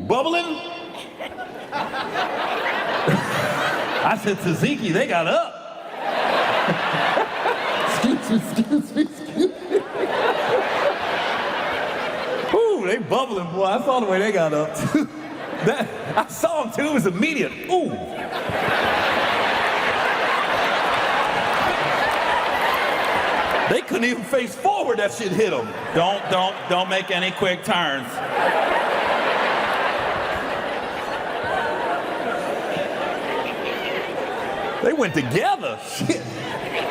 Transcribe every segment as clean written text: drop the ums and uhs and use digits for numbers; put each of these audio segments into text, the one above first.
bubbling? I said, Tzatziki, they got up. Excuse me. Ooh, they bubbling, boy. I saw the way they got up, too. I saw them, too. It was immediate. Ooh. They couldn't even face forward. That shit hit them. Don't make any quick turns. They went together. Shit.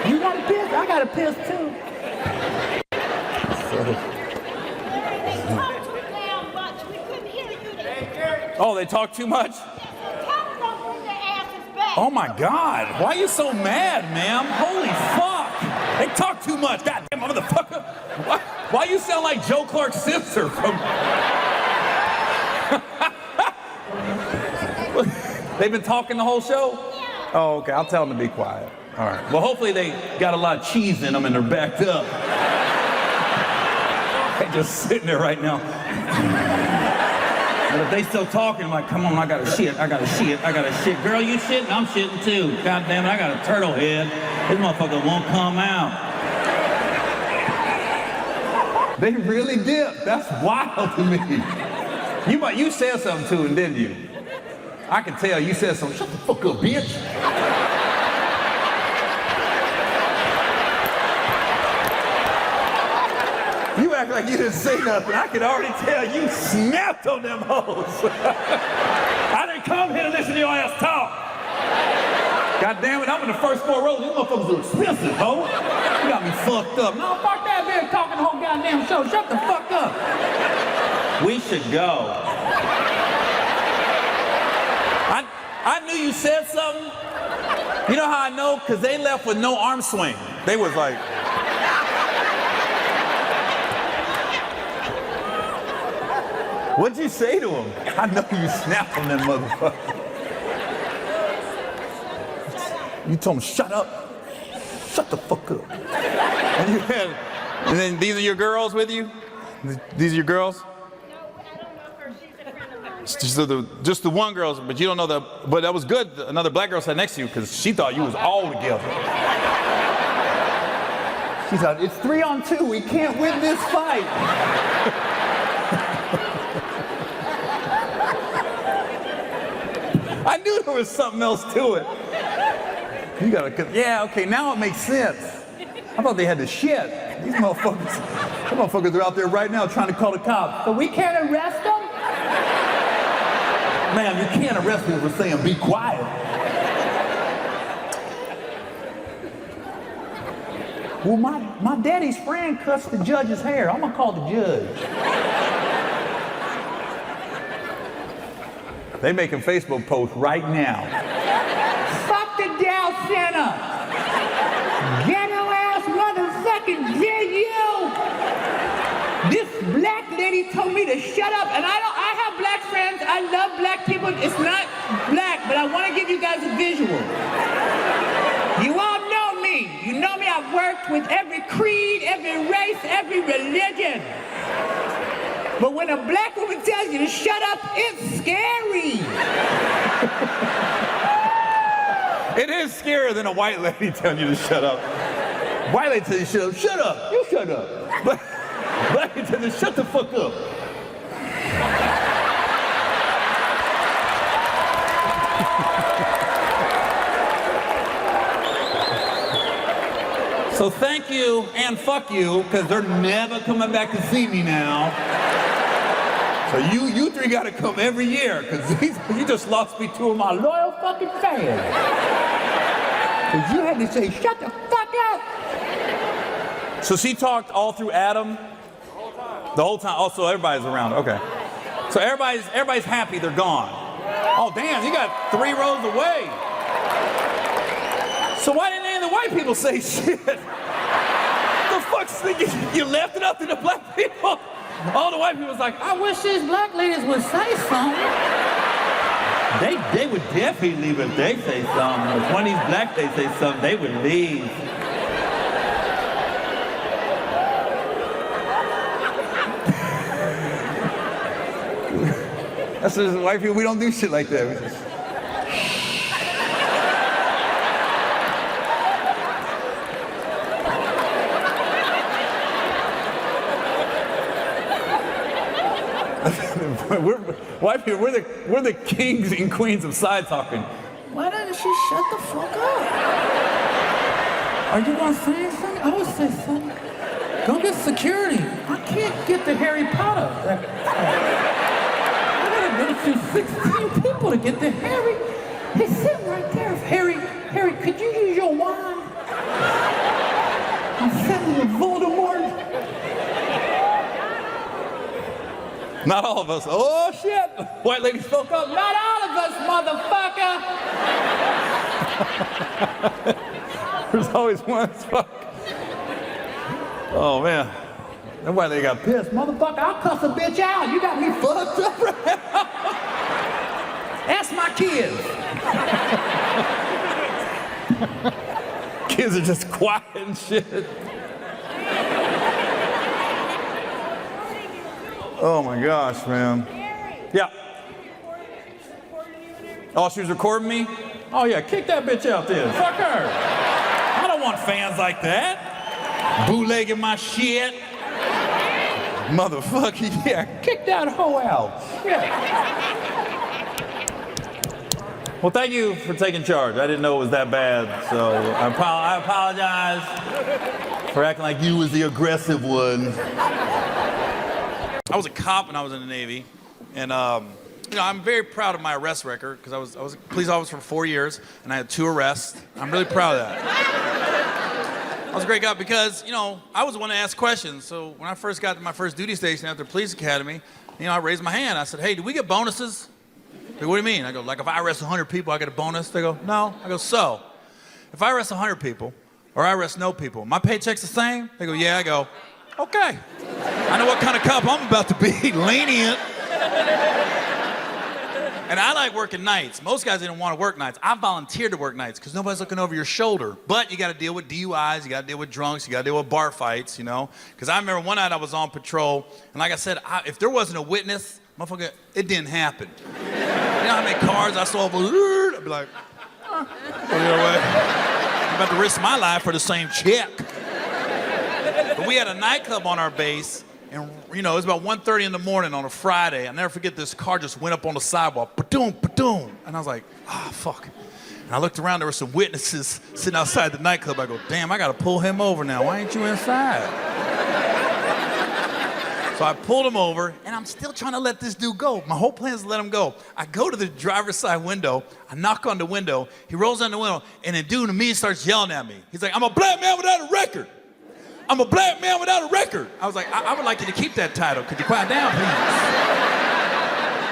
You got a piss? I got a piss too. Oh, they talk too much? Oh my God. Why are you so mad, ma'am? Holy fuck. They talk too much. Goddamn motherfucker. Why you sound like Joe Clark's sister from... They've been talking the whole show? Oh, okay. I'll tell them to be quiet. All right. Well, hopefully they got a lot of cheese in them and they're backed up. They're just sitting there right now. But if they still talking, I'm like, come on, I gotta shit. Girl, you shitting? I'm shitting too. God damn it, I got a turtle head. This motherfucker won't come out. They really did. That's wild to me. You said something to him, didn't you? I can tell you said something. Shut the fuck up, bitch. You act like you didn't say nothing. I can already tell you snapped on them hoes. I didn't come here to listen to your ass talk. God damn it, I'm in the first 4 rows. These motherfuckers are expensive, ho. You got me fucked up. No, fuck that bitch talking the whole goddamn show. Shut the fuck up. We should go. I knew you said something. You know how I know? Because they left with no arm swing. They was like... What'd you say to him? I know you snapped on them motherfuckers. You told him, shut up. Shut the fuck up. And then these are your girls with you? These are your girls? No, I don't know her. She's a friend of mine. Just the one girl, but you don't know but that was good. Another black girl sat next to you because she thought you was all together. She thought, it's 3-on-2. We can't win this fight. I knew there was something else to it. You gotta, yeah, okay, now it makes sense. I thought they had the shit. These motherfuckers are out there right now trying to call the cops. So we can't arrest them? Ma'am, you can't arrest me for saying be quiet. Well, my daddy's friend cuts the judge's hair. I'm gonna call the judge. They making Facebook posts right now. Fuck the Dow Center. Ghetto ass motherfucking GU. This black lady told me to shut up, and I have black friends. I love black people. It's not black, but I want to give you guys a visual. You all know me. You know me. I've worked with every creed, every race, every religion. But when a black woman tells you to shut up, it's scary. It is scarier than a white lady telling you to shut up. White lady tells you to shut up. Shut up. You shut up. But black lady tells you to shut the fuck up. So thank you and fuck you, because they're never coming back to see me now. So you three gotta come every year, because you just lost me 2 of my loyal fucking fans. Because you had to say, shut the fuck up. So she talked all through Adam? The whole time? Oh, so everybody's around, okay. So everybody's happy they're gone. Oh damn, you got 3 rows away. So why didn't any of the white people say shit? The fuck's thinking you left it up to the black people? All the white people was like, I wish these black ladies would say something. They would definitely leave if they say something. If one of these black they say something, they would leave. That's just white people, we don't do shit like that. We just... White people, we're the kings and queens of side talking. Why doesn't she shut the fuck up? Are you gonna say something? I would say something. Go get security. I can't get to Harry Potter. I gotta go through 16 people to get to Harry. He's sitting right there. Harry, could you use your wand? I'm sending you Voldemort. Not all of us. Oh, shit. White lady spoke up. Not all of us, motherfucker. There's always one fuck. Oh, man. That white lady got pissed. Motherfucker, I'll cuss a bitch out. You got me fucked up right now. Ask my kids. Kids are just quiet and shit. Oh my gosh, man. Yeah. Oh, she was recording me? Oh yeah, kick that bitch out then. Fuck her. I don't want fans like that. Bootlegging my shit. Motherfucker, yeah, kick that hoe out. Yeah. Well, thank you for taking charge. I didn't know it was that bad, so I apologize for acting like you was the aggressive one. I was a cop when I was in the Navy, and you know, I'm very proud of my arrest record because I was a police officer for 4 years, and I had 2 arrests. I'm really proud of that. I was a great guy because, you know, I was the one to ask questions. So when I first got to my first duty station after police academy, you know, I raised my hand. I said, hey, do we get bonuses? They go, what do you mean? I go, like if I arrest 100 people, I get a bonus? They go, no. I go, so, if I arrest 100 people, or I arrest no people, my paycheck's the same? They go, yeah. I go, okay. I know what kind of cop I'm about to be, lenient. And I like working nights. Most guys didn't want to work nights. I volunteered to work nights because nobody's looking over your shoulder. But you got to deal with DUIs, you got to deal with drunks, you got to deal with bar fights, you know. Because I remember one night I was on patrol, and like I said, if there wasn't a witness, motherfucker, it didn't happen. You know how many cars I saw, I'd be like, go the other way. I'm about to risk my life for the same check. But we had a nightclub on our base, and you know, it was about 1:30 in the morning on a Friday. I'll never forget, this car just went up on the sidewalk, ba-doom, ba-doom. And I was like, ah, fuck. And I looked around, there were some witnesses sitting outside the nightclub. I go, damn, I gotta pull him over now. Why ain't you inside? So I pulled him over, and I'm still trying to let this dude go. My whole plan is to let him go. I go to the driver's side window, I knock on the window, he rolls down the window, and the dude immediately starts yelling at me. He's like, I'm a black man without a record. I'm a black man without a record. I was like, I would like you to keep that title. Could you quiet down, please?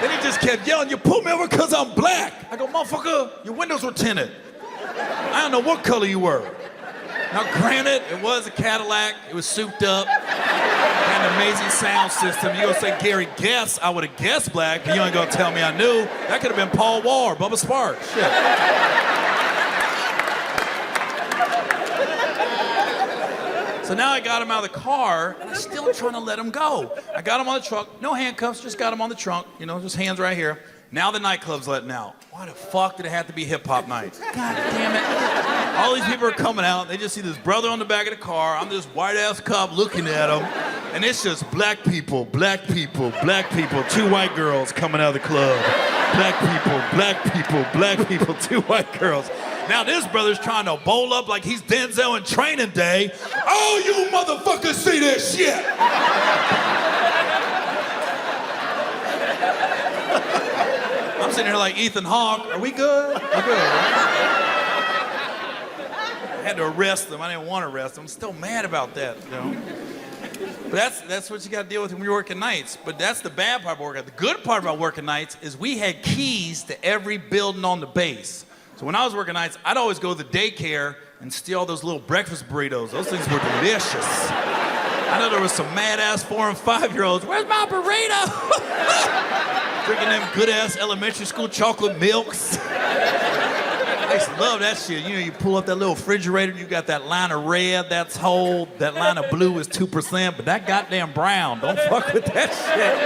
Then he just kept yelling, you pulled me over because I'm black. I go, motherfucker, your windows were tinted. I don't know what color you were. Now, granted, it was a Cadillac. It was souped up. Had an amazing sound system. You gonna say, Gary, guess? I would have guessed black, but you ain't gonna tell me I knew. That could have been Paul Wall or Bubba Sparks. Shit. So now I got him out of the car, and I'm still trying to let him go. I got him on the truck, no handcuffs, just got him on the trunk, you know, just hands right here. Now the nightclub's letting out. Why the fuck did it have to be hip-hop night? God damn it. All these people are coming out, they just see this brother on the back of the car, I'm this white-ass cop looking at him, and it's just black people, black people, black people, 2 white girls coming out of the club. Black people, black people, black people, 2 white girls. Now this brother's trying to bowl up like he's Denzel in Training Day. Oh, you motherfuckers see this shit! I'm sitting here like Ethan Hawke. Are we good? We're good, right? I had to arrest them. I didn't want to arrest them. I'm still mad about that, you know. But that's what you got to deal with when you're working nights. But that's the bad part about working nights. The good part about working nights is we had keys to every building on the base. So when I was working nights, I'd always go to the daycare and steal those little breakfast burritos. Those things were delicious. I know there was some mad-ass 4- and 5-year-olds. Where's my burrito? Drinking them good-ass elementary school chocolate milks. I used to love that shit. You know, you pull up that little refrigerator, you got that line of red, that's whole. That line of blue is 2%, but that goddamn brown, don't fuck with that shit.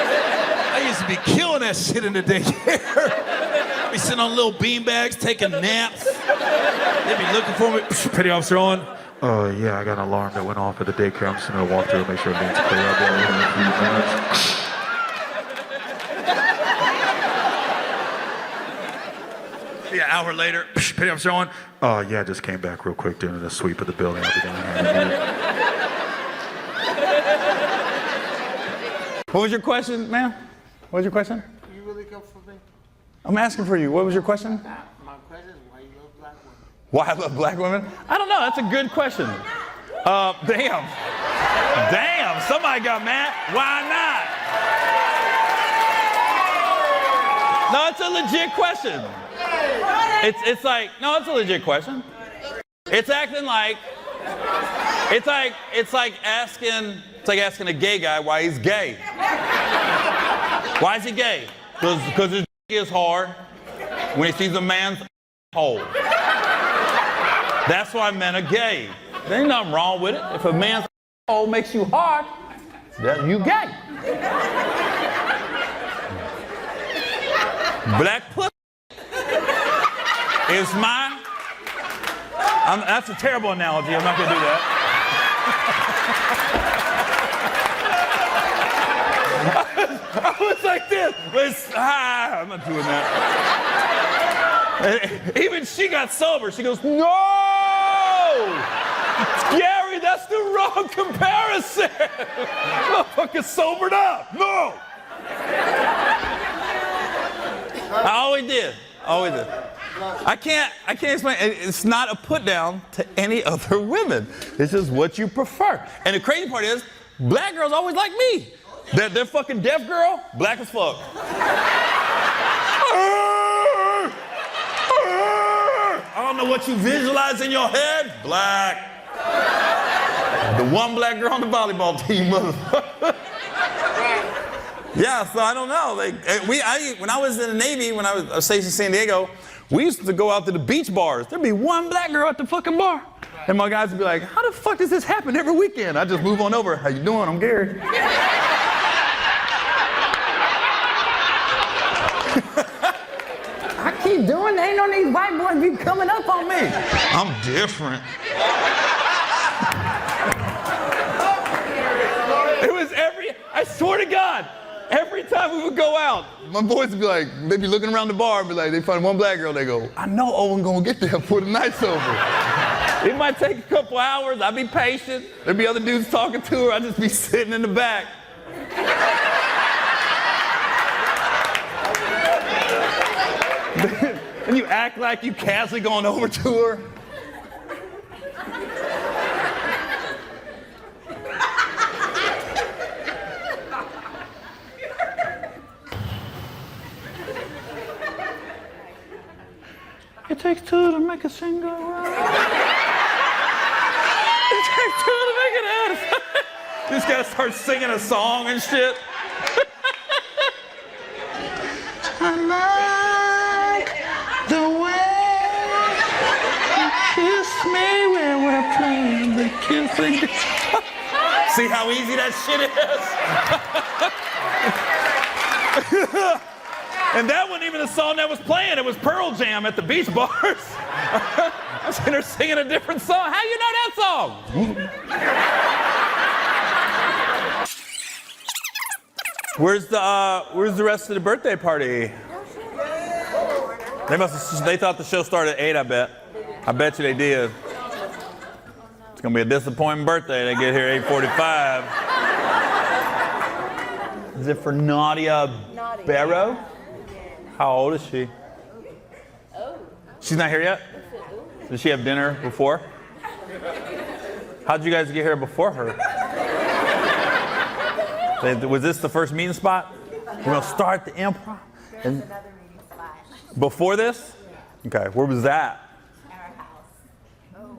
I used to be killing that shit in the daycare. Be sitting on little beanbags, taking naps. They'd be looking for me. Petty Officer Owen. Yeah, I got an alarm that went off at the daycare. I'm just gonna walk through and make sure everything's clear. I'll be out in a few minutes. Yeah, an hour later, Petty Officer Owen. Yeah, I just came back real quick doing a sweep of the building. I'll be down here. What was your question, ma'am? What was your question? You really come for me? I'm asking for you. What was your question? My question is why you love black women? Why I love black women? I don't know. That's a good question. Damn. Damn. Somebody got mad. Why not? No, it's a legit question. It's like, no, it's a legit question. It's acting like, it's like asking a gay guy why he's gay. Why is he gay? Because his dick is hard when he sees a man's hole. That's why men are gay. There ain't nothing wrong with it. If a man's hole makes you hard, then you gay. Black pussy is my... that's a terrible analogy. I'm not going to do that. I was like this. I'm not doing that. Even she got sober. She goes, no! Gary, that's the wrong comparison. Motherfucker sobered up. No! I always did. I can't explain. It's not a put down to any other women. It's just what you prefer. And the crazy part is, black girls always like me. That fucking deaf girl, black as fuck. I don't know what you visualize in your head. Black. The one black girl on the volleyball team, motherfucker. Yeah, so I don't know. When I was in the Navy, when I was stationed in San Diego, we used to go out to the beach bars. There'd be one black girl at the fucking bar. And my guys would be like, how the fuck does this happen every weekend? I just move on over. How you doing? I'm Gary. I keep doing that. Ain't no these white boys be coming up on me. I'm different. It was I swear to God, every time we would go out, my boys would be like, they'd be looking around the bar and be like, they find one black girl, they go, I know Owen gonna get there before the night's over. It might take a couple hours, I'd be patient. There'd be other dudes talking to her, I'd just be sitting in the back. And you act like you casually going over to her. It takes two to make a single round. It takes two to make it out. You just gotta start singing a song and shit. I like the way you kiss me when we're playing the kissing. See how easy that shit is? And that wasn't even the song that was playing. It was Pearl Jam at the beach bars. I was sitting there singing a different song. How you know that song? Where's the rest of the birthday party? They thought the show started at 8, I bet. I bet you they did. It's gonna be a disappointing birthday. They get here 8:45. Is it for Nadia Barrow? How old is she? She's not here yet? Did she have dinner before? How'd you guys get here before her? Was this the first meeting spot? We're gonna start the improv? And another meeting spot. before this? Okay, where was that? At our house.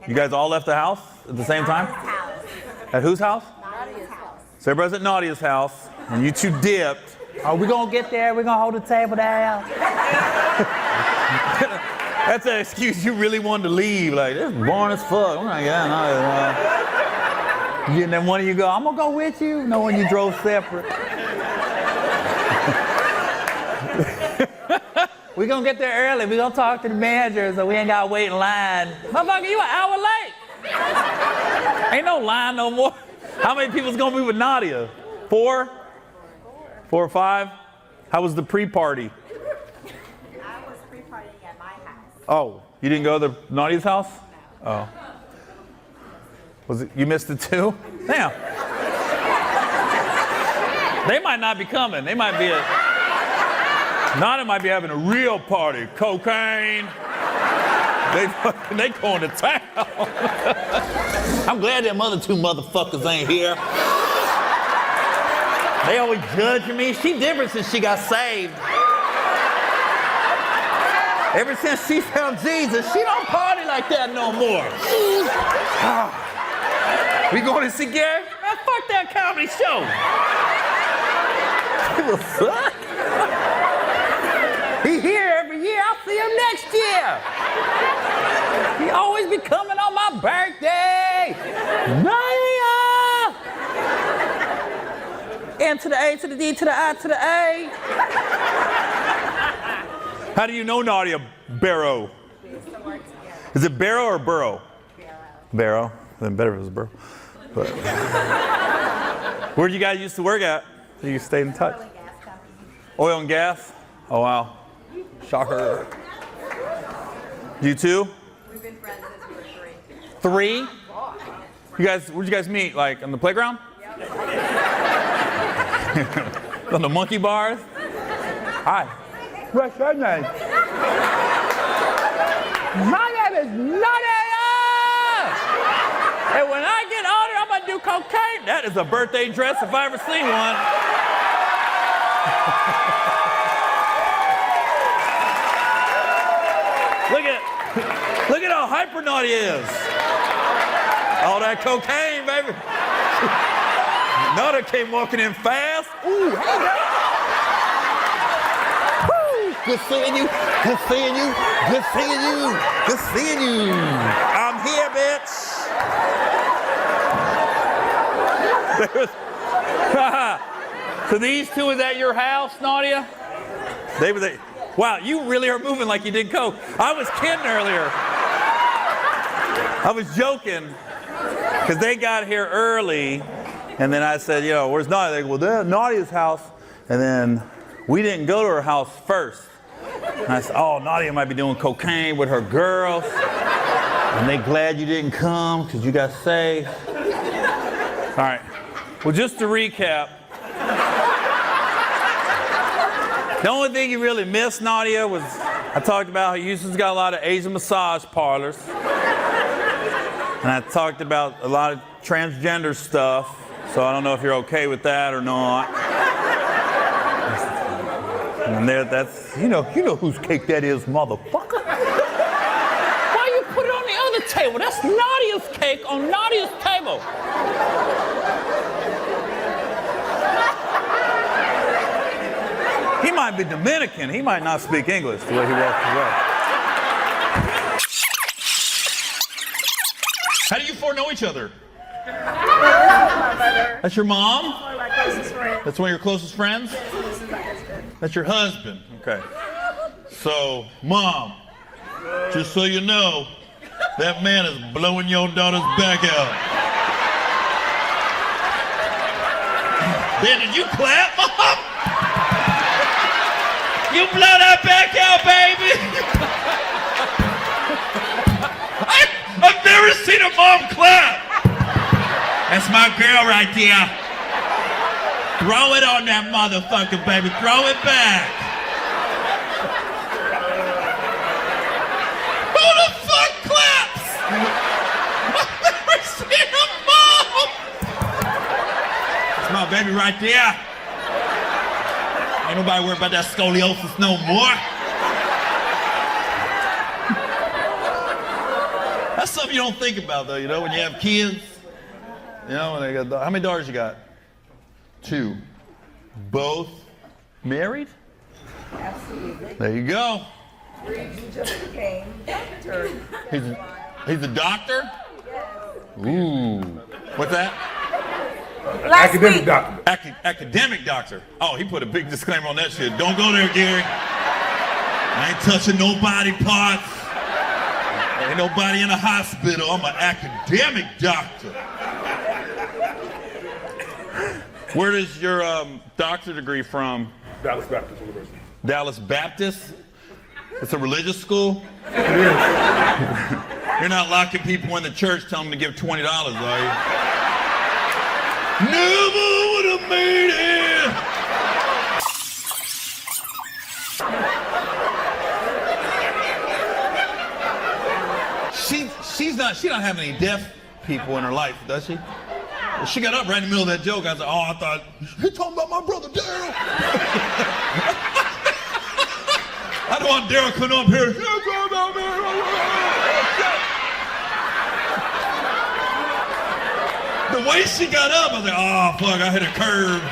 You guys all left the house at the same time? House. At whose house? Nadia's house. So everybody's at Nadia's house, and you two dipped. Are we gonna get there? We're gonna hold the table down. That's an excuse you really wanted to leave. Like, this is boring as fuck. I'm like, yeah, no. And then one of you go, I'm gonna go with you. No, when you drove separate. We gonna get there early. We gonna talk to the manager so we ain't gotta wait in line. Motherfucker, you an hour late. Ain't no line no more. How many people's gonna be with Nadia? 4? 4 or 5? How was the pre-party? I was pre-partying at my house. Oh, you didn't go to Nadia's house? No. Oh. Was it, you missed it too? Damn. They might not be coming. They might be Nadia might be having a real party. Cocaine. They going to town. I'm glad them other 2 motherfuckers ain't here. They always judging me. She different since she got saved. Ever since she found Jesus, she don't party like that no more. We going to see Gary? Man, fuck that comedy show. He will suck. He here every year. I'll see him next year. He always be coming on my birthday. Nadia! N to the A to the D to the I to the A. How do you know Nadia Barrow? We used to work together. Is it Barrow or Burrow? Barrow. Barrow. Then better if it was Burrow. But where did you guys used to work at? You stayed in touch. Oil and gas company. Oil and gas? Oh wow. Shocker. You too? We've been friends since we were 3? 3. You guys, where'd you guys meet? Like on the playground? On the monkey bars? Hi. What's your name? My name is Nadia! And when I get older, I'm gonna do cocaine. That is a birthday dress if I ever seen one. Look at how hyper Nadia is. All that cocaine, baby. Nadia came walking in fast. Ooh, hey, girl. Woo, good seeing you. Good seeing you. Good seeing you. Good seeing you. I'm here, bitch. So these 2 is at your house, Nadia? They were there. Wow, you really are moving like you did coke. I was kidding earlier. I was joking because they got here early, and then I said, where's Nadia? They go, well, they're at Nadia's house, and then we didn't go to her house first. And I said, oh, Nadia might be doing cocaine with her girls, and they glad you didn't come because you got saved. All right. Well, just to recap. The only thing you really missed, Nadia, was I talked about how Houston's got a lot of Asian massage parlors. And I talked about a lot of transgender stuff. So I don't know if you're okay with that or not. And that's, you know whose cake that is, motherfucker. Why you put it on the other table? That's Nadia's cake on Nadia's table. He might be Dominican. He might not speak English the way he walks away. How do you 4 know each other? That's your mom? One of my closest friends. That's one of your closest friends? This is my husband. That's your husband. Okay. So, Mom, just so you know, that man is blowing your daughter's back out. Then did you clap, Mom? You blow that back out, baby! I've never seen a mom clap! That's my girl right there. Throw it on that motherfucker, baby. Throw it back. Who the fuck claps? I've never seen a mom! That's my baby right there. Ain't nobody worried about that scoliosis no more. That's something you don't think about, though, when you have kids. When they got, how many daughters you got? 2. Both married? Absolutely. There you go. He just became doctor. He's a doctor? Ooh. What's that? Last Academic week. doctor. Academic doctor. Oh, he put a big disclaimer on that shit. Don't go there, Gary. I ain't touching no body parts. Ain't nobody in a hospital. I'm an academic doctor. Where does your doctor degree from? Dallas Baptist University. Dallas Baptist? It's a religious school? It is. You're not locking people in the church telling them to give $20, are you? Never would have made it! She don't have any deaf people in her life, does she? She got up right in the middle of that joke. I said, oh, I thought, he talking about my brother Daryl. I don't want Daryl coming up here. The way she got up, I was like, oh, fuck, I hit a curve.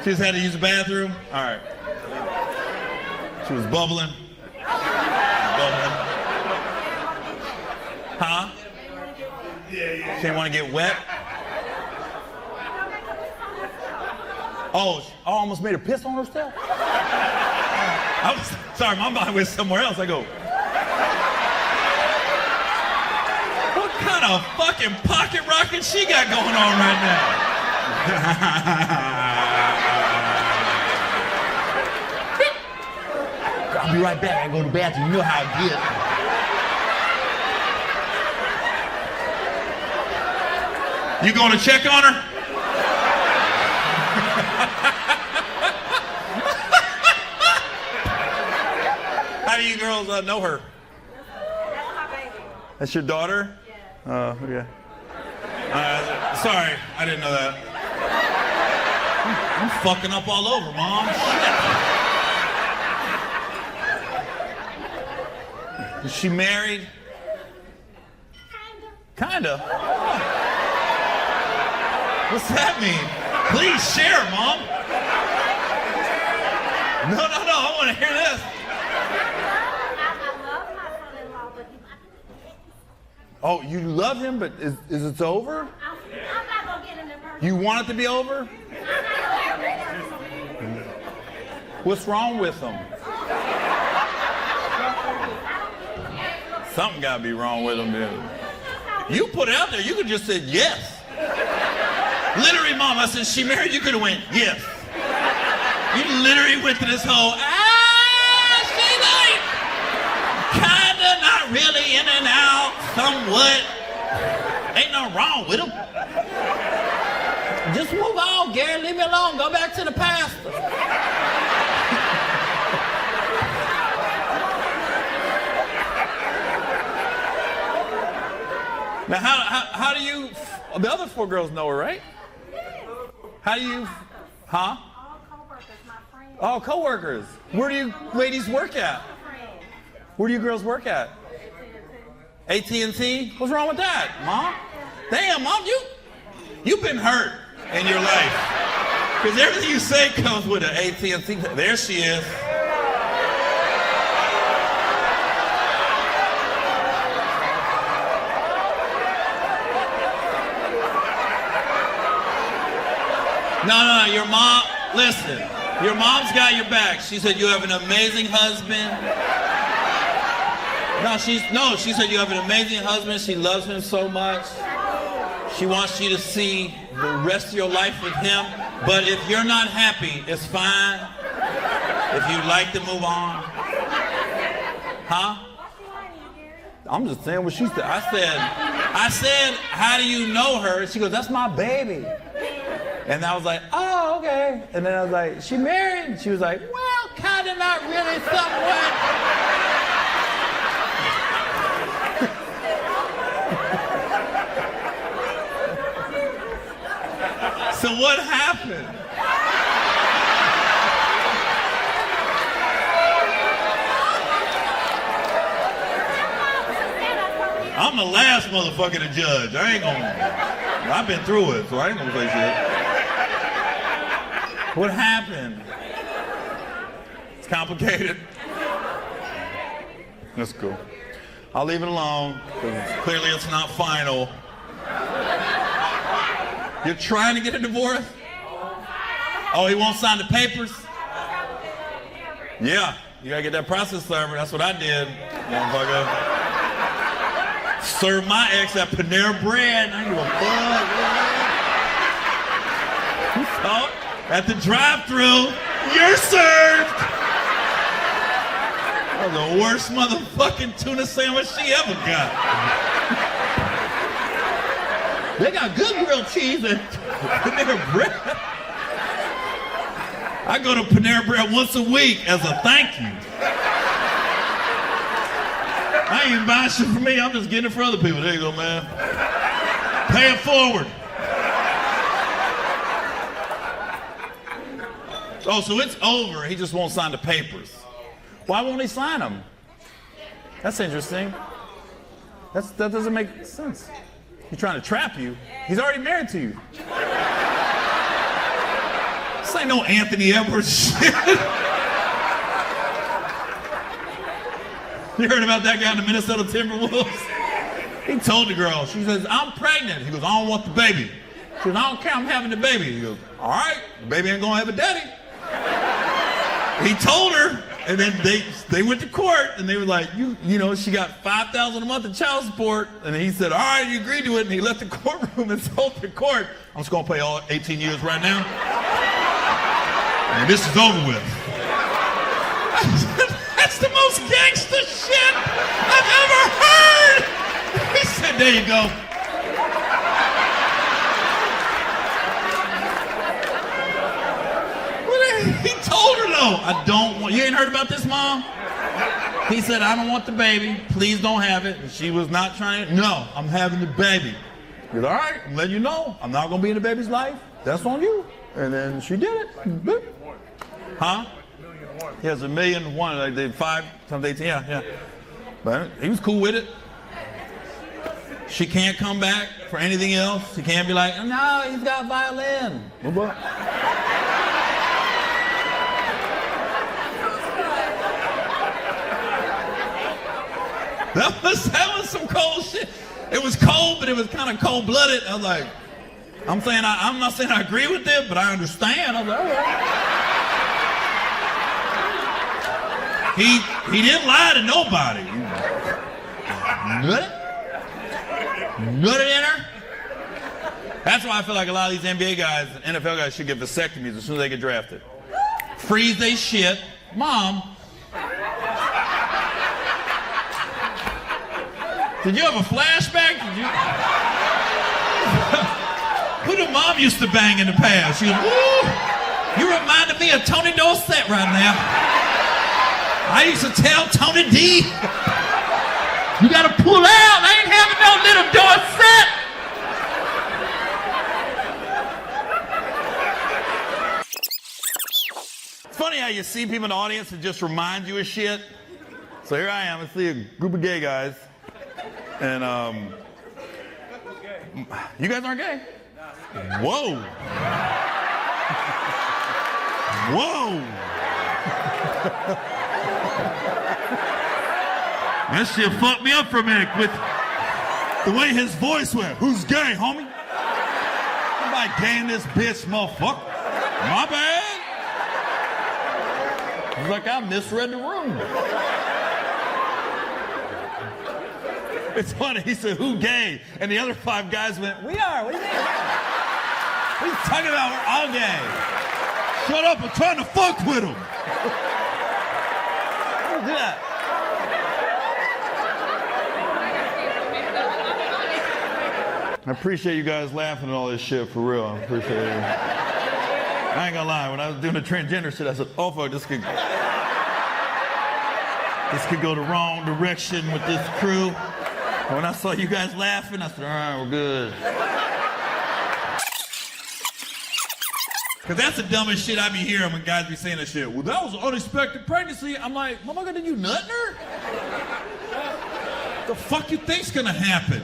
She just had to use the bathroom? All right. She was bubbling. Huh? She didn't want to get wet? Oh, I almost made her piss on herself? I was, sorry, my mind went somewhere else. I go, what kind of fucking pocket rocket she got going on right now? I'll be right back. I go to the bathroom. You know how I get. You going to check on her? How do you girls know her? That's my baby. That's your daughter? Yeah. Oh, okay. Sorry, I didn't know that. I'm fucking up all over, Mom. Shit. Is she married? Kinda. What's that mean? Please share, Mom. No, I want to hear this. I love my son-in-law, but Oh, you love him, but is it over? I'm not going to get in the person. You want it to be over? What's wrong with him? Something got to be wrong with him, dude. You put it out there. You could just said yes. Literally, Mom, I said, she married? You could have went, yes. You literally went to this whole, she like, kinda, not really, in and out, somewhat. Ain't nothing wrong with him. Just move on, Gary, leave me alone, go back to the pastor. Now, how do you, the other 4 girls know her, right? How do you, huh? All co-workers, my friends. Oh, co-workers. Where do you ladies work at? Where do you girls work at? AT&T? What's wrong with that, Mom? Damn, Mom, you've been hurt in your life. Because everything you say comes with an AT&T. There she is. No, your mom, listen, your mom's got your back. She said you have an amazing husband. She said you have an amazing husband. She loves him so much. She wants you to see the rest of your life with him. But if you're not happy, it's fine. If you'd like to move on. Huh? I'm just saying what she said. I said, how do you know her? And she goes, that's my baby. And I was like, oh, okay. And then I was like, she married? And she was like, well, kind of, not really, somewhat. So what happened? I'm the last motherfucker to judge. I've been through it, so I ain't gonna say shit. What happened? It's complicated. That's cool. I'll leave it alone, because clearly it's not final. You're trying to get a divorce? Oh, he won't sign the papers? Yeah, you gotta get that process server. That's what I did, motherfucker. Serve my ex at Panera Bread. I ain't give a fuck. So, at the drive-thru, you're served. That was the worst motherfucking tuna sandwich she ever got. They got good grilled cheese at Panera Bread. I go to Panera Bread once a week as a thank you. I ain't even buying shit for me, I'm just getting it for other people. There you go, man. Pay it forward. Oh, so it's over, he just won't sign the papers. Why won't he sign them? That's interesting. That doesn't make sense. He's trying to trap you. He's already married to you. This ain't no Anthony Edwards shit. You heard about that guy in the Minnesota Timberwolves? He told the girl, she says, I'm pregnant. He goes, I don't want the baby. She goes, I don't care, I'm having the baby. He goes, all right, the baby ain't gonna have a daddy. He told her, and then they went to court, and they were like, you know, she got $5,000 a month in child support. And he said, all right, you agreed to it. And he left the courtroom and told the court, I'm just gonna pay all 18 years right now. And this is over with. That's the most gangster shit I've ever heard. He said, there you go. He told her though, I don't want, you ain't heard about this, Mom? He said, I don't want the baby, please don't have it. And she was not trying to, no, I'm having the baby. He said, all right, I'm letting you know, I'm not gonna be in the baby's life, that's on you. And then she did it. Huh? He has $1.1 million, like they 5 times 18, yeah. But he was cool with it. She can't come back for anything else. She can't be like, no, he's got violin. What? That was some cold shit. It was cold, but it was kind of cold-blooded. I was like, I'm not saying I agree with it, but I understand. I was like, all right. He didn't lie to nobody. Nutted in her. That's why I feel like a lot of these NBA guys and NFL guys should get vasectomies as soon as they get drafted. Freeze they shit. Mom. Did you have a flashback? Who did Mom used to bang in the past? She goes, ooh, you reminded me of Tony Dorsett right now. I used to tell Tony D, you gotta pull out. I ain't having no little Dorsett. It's funny how you see people in the audience that just remind you of shit. So here I am, I see a group of gay guys. And you guys aren't gay? Whoa. Whoa. That shit fucked me up for a minute with the way his voice went. Who's gay, homie? Nobody gay in this bitch, motherfucker. My bad. It's like I misread the room. It's funny, he said, who gay? And the other 5 guys went, we are, what do you mean? What are you talking about? We're all gay. Shut up, I'm trying to fuck with him. Don't do that. I appreciate you guys laughing at all this shit, for real. I appreciate it. I ain't gonna lie, when I was doing the transgender shit, I said, oh fuck, this could go the wrong direction with this crew. When I saw you guys laughing, I said, all right, we're good. Because that's the dumbest shit I be hearing when guys be saying that shit. Well, that was an unexpected pregnancy. I'm like, motherfucker, did you nutting her? The fuck you think's gonna happen?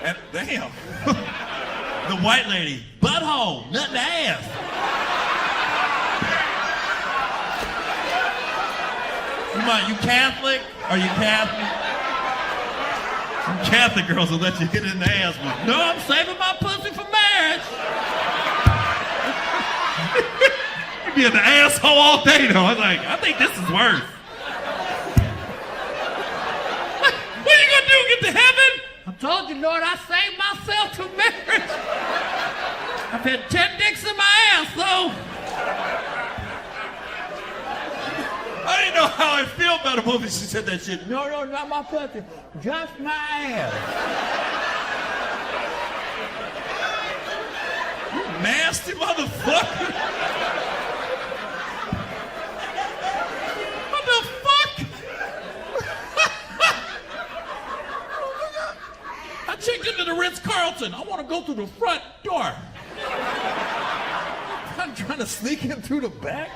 And damn. The white lady, butthole, nut the ass. You Catholic? Are you Catholic? Catholic girls will let you get it in the ass, but no, I'm saving my pussy for marriage. You'd be in the asshole all day, though. I was like, I think this is worse. What are you gonna do? Get to heaven? I told you, Lord, I saved myself to marriage. I've had 10 dicks in my ass, though. I didn't know how I feel about a movie. She said that shit. No, not my pussy. Just my ass. You nasty motherfucker. What the fuck? I checked into the Ritz-Carlton. I want to go through the front door. I'm trying to sneak in through the back.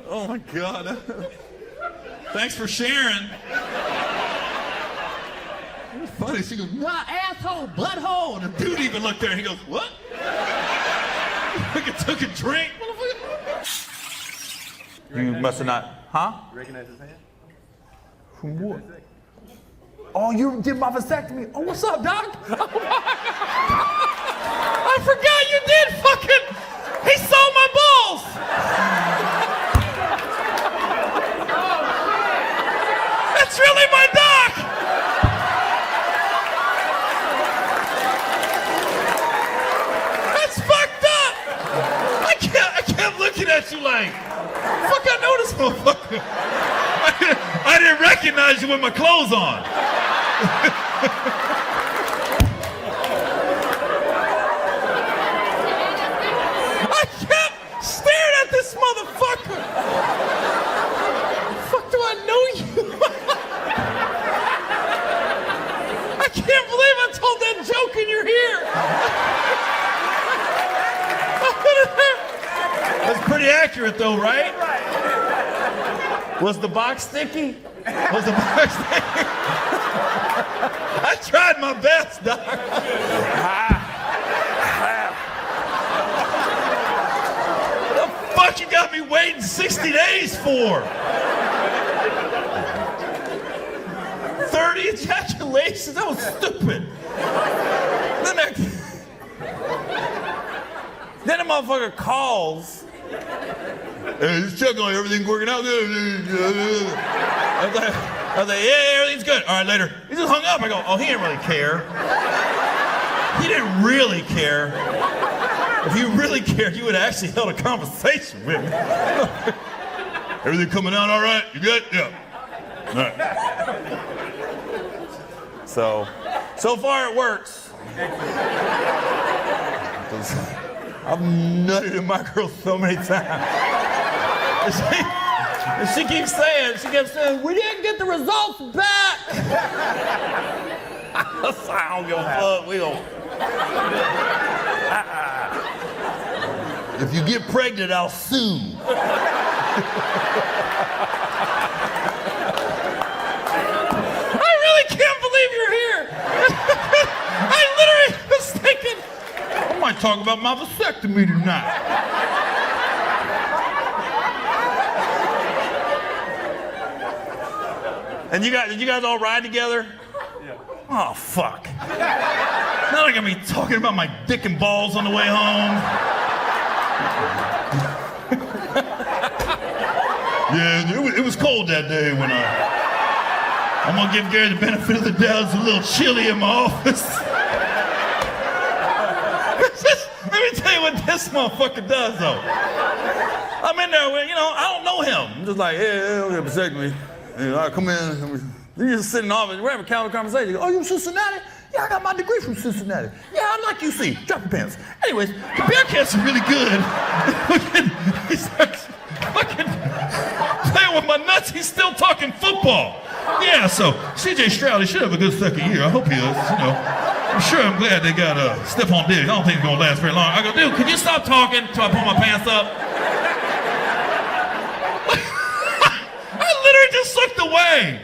Oh my God. Thanks for sharing. It was funny. She goes, nah, asshole, butthole. And the dude even looked there and he goes, what? Like it took a drink. You must have not, huh? You recognize his hand? From what? Oh, you did my vasectomy. Oh, what's up, doc? I forgot you did fucking, he saw my balls. That's really my doc. That's fucked up. I kept looking at you like, fuck, I know this motherfucker. I didn't recognize you with my clothes on. I kept staring at this motherfucker. Fuck, do I know you? I can't believe I told that joke and you're here. That's pretty accurate though, right? Was the box sticky? Was the box sticky? I tried my best, Doc. What the fuck you got me waiting 60 days for? 30 ejaculations? That was stupid. Then the motherfucker calls. Hey, just check on everything working out good. I was like, yeah, everything's good. All right, later. He just hung up. I go, oh, he didn't really care. He didn't really care. If you really cared, you would have actually held a conversation with me. Everything coming out all right? You good? Yeah. All right. So far it works. I've nutted in my girl so many times. And she kept saying, we didn't get the results back. I don't give a fuck. We don't. If you get pregnant, I'll sue. I really can't believe you're here. I literally was thinking, I might talk about my vasectomy tonight. And did you guys all ride together? Yeah. Oh, fuck. Now they're gonna be talking about my dick and balls on the way home. Yeah, it was cold that day when I'm gonna give Gary the benefit of the doubt. It's a little chilly in my office. Let me tell you what this motherfucker does, though. I'm in there with, I don't know him. I'm just like, yeah, okay, vasectomy. I come in, you just sitting in the office, we're having a casual conversation. You go, oh, you Cincinnati? Yeah, I got my degree from Cincinnati. Yeah, I like UC. Drop your pants. Anyways, the Bearcats are really good. He starts fucking playing with my nuts. He's still talking football. Yeah, so C.J. Stroud, he should have a good second year. I hope he is, I'm glad they got Stephon Diggs. I don't think it's gonna last very long. I go, dude, can you stop talking till I pull my pants up? I literally just looked away.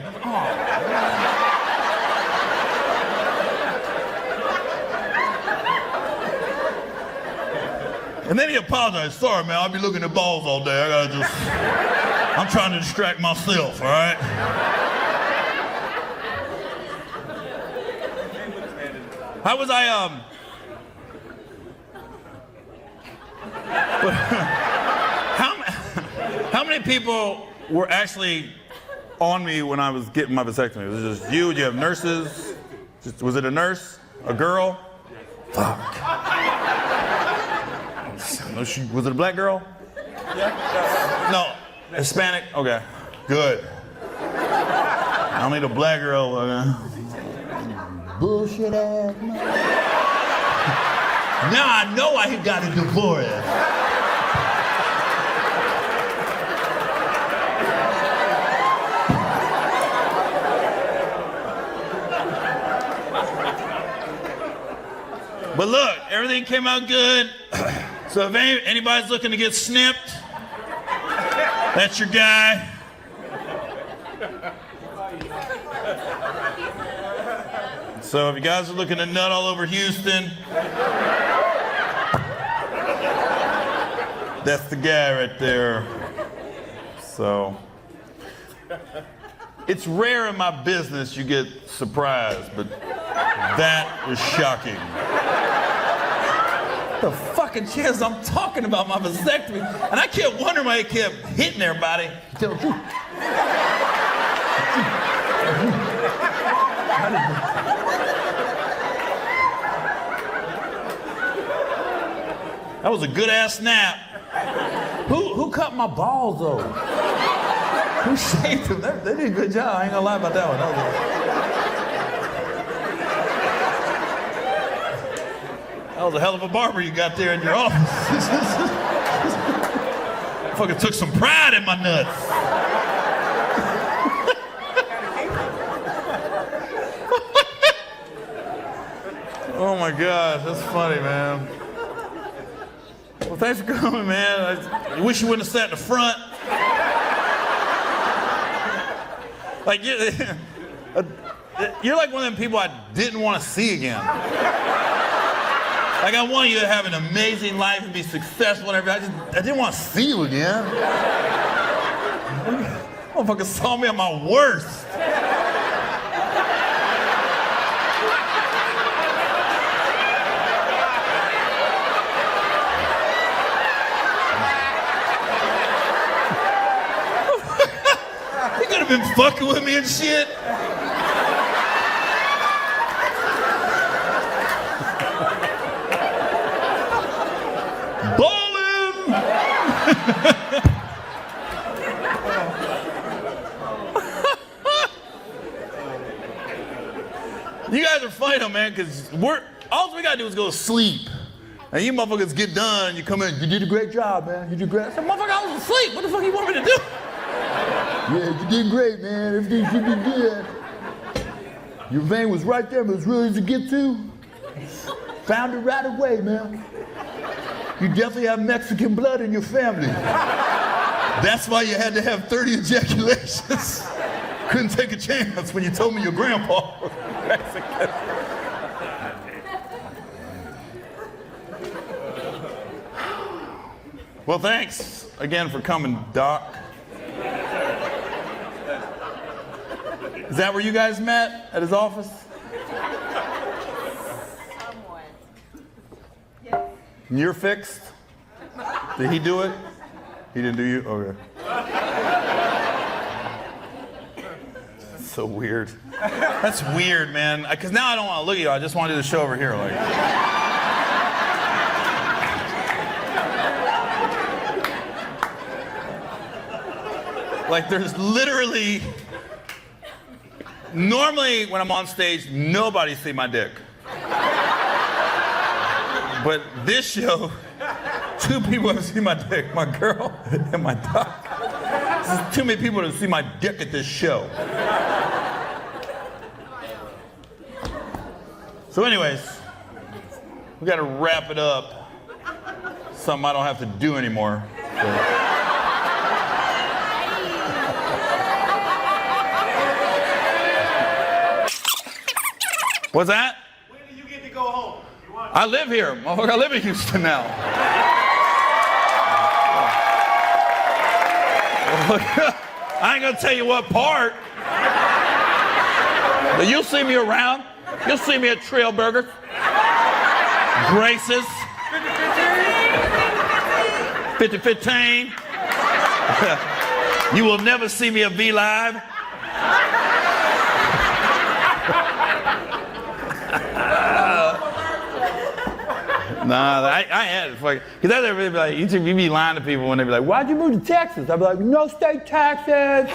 And then he apologized. Sorry, man, I'll be looking at balls all day. I'm trying to distract myself, all right? How was I, how many people were actually on me when I was getting my vasectomy? Was it just you? Did you have nurses? Was it a nurse? A girl? Fuck. No, was it a black girl? Yeah. No, Hispanic? Okay, good. I don't need a black girl. Bullshit ass. Now I know why he got a divorce. But look, everything came out good. So if anybody's looking to get snipped, that's your guy. So if you guys are looking to nut all over Houston, that's the guy right there. So it's rare in my business you get surprised, but that was shocking. The fucking chance I'm talking about my vasectomy, and I kept wondering why he kept hitting everybody. That was a good ass snap. Who cut my balls though? Who shaved them? They did a good job. I ain't gonna lie about that one. That was a hell of a barber you got there in your office. Fucking took some pride in my nuts. Oh my gosh, that's funny, man. Well, thanks for coming, man. I wish you wouldn't have sat in the front. Like, you're like one of them people I didn't want to see again. Like, I want you to have an amazing life and be successful and everything. I didn't want to see you again. Motherfucker saw me at my worst. He could have been fucking with me and shit. You guys are funny though, man, because all we gotta do is go to sleep. And you motherfuckers get done, you come in, you did a great job, man. You did great. I said, motherfucker, I was asleep. What the fuck you want me to do? Yeah, you did great, man. Everything should be good. Your vein was right there, but it was really easy to get to. Found it right away, man. You definitely have Mexican blood in your family. That's why you had to have 30 ejaculations. Couldn't take a chance when you told me your grandpa was Mexican. Well, thanks again for coming, Doc. Is that where you guys met? At his office? Somewhat. You're fixed? Did he do it? He didn't do you? Okay. That's so weird. That's weird, man. Because now I don't want to look at you. I just want to do the show over here. Like there's literally, normally when I'm on stage, nobody see my dick. But this show, 2 people have seen my dick, my girl and my doc. There's too many people to see my dick at this show. So anyways, we gotta wrap it up. Something I don't have to do anymore. So. What's that? When do you get to go home? I live here. Motherfucker, I live in Houston now. I ain't gonna tell you what part. But you'll see me around. You'll see me at Trail Burgers. Graces. 50-15. You will never see me at V Live. Nah, I had it. Because that's everybody be like, you be lying to people when they be like, why'd you move to Texas? I'd be like, no state taxes.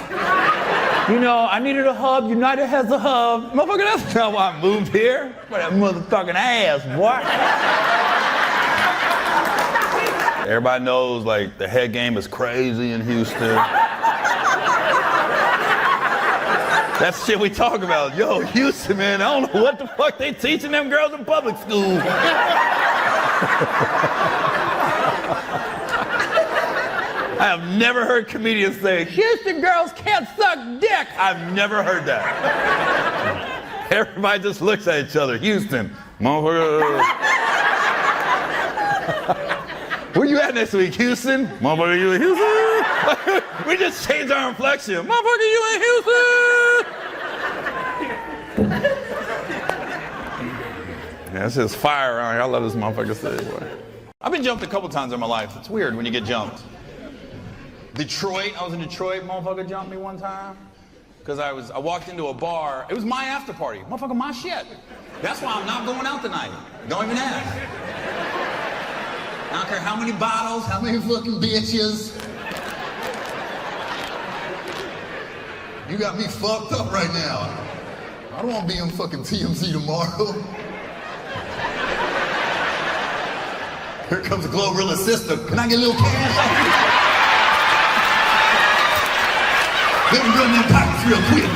You know, I needed a hub. United has a hub. Motherfucker, that's not why I moved here. For that motherfucking ass, boy. Everybody knows, like, the head game is crazy in Houston. That's shit we talk about. Yo, Houston, man, I don't know what the fuck they teaching them girls in public school. I have never heard comedians say, Houston girls can't suck dick. I've never heard that. Everybody just looks at each other. Houston, motherfucker. Where you at next week, Houston? Motherfucker, you in Houston? We just changed our inflection. Motherfucker, you in Houston? Yeah, it's just fire around here. I love this motherfucker city, boy. I've been jumped a couple times in my life. It's weird when you get jumped. Detroit, I was in Detroit, motherfucker jumped me one time. Because I walked into a bar. It was my after party. Motherfucker, my shit. That's why I'm not going out tonight. Don't even ask. I don't care how many bottles, how many fucking bitches. You got me fucked up right now. I don't want to be on fucking TMZ tomorrow. Here comes the Glorilla system. Can I get a little cash? Let me run them pockets real quick.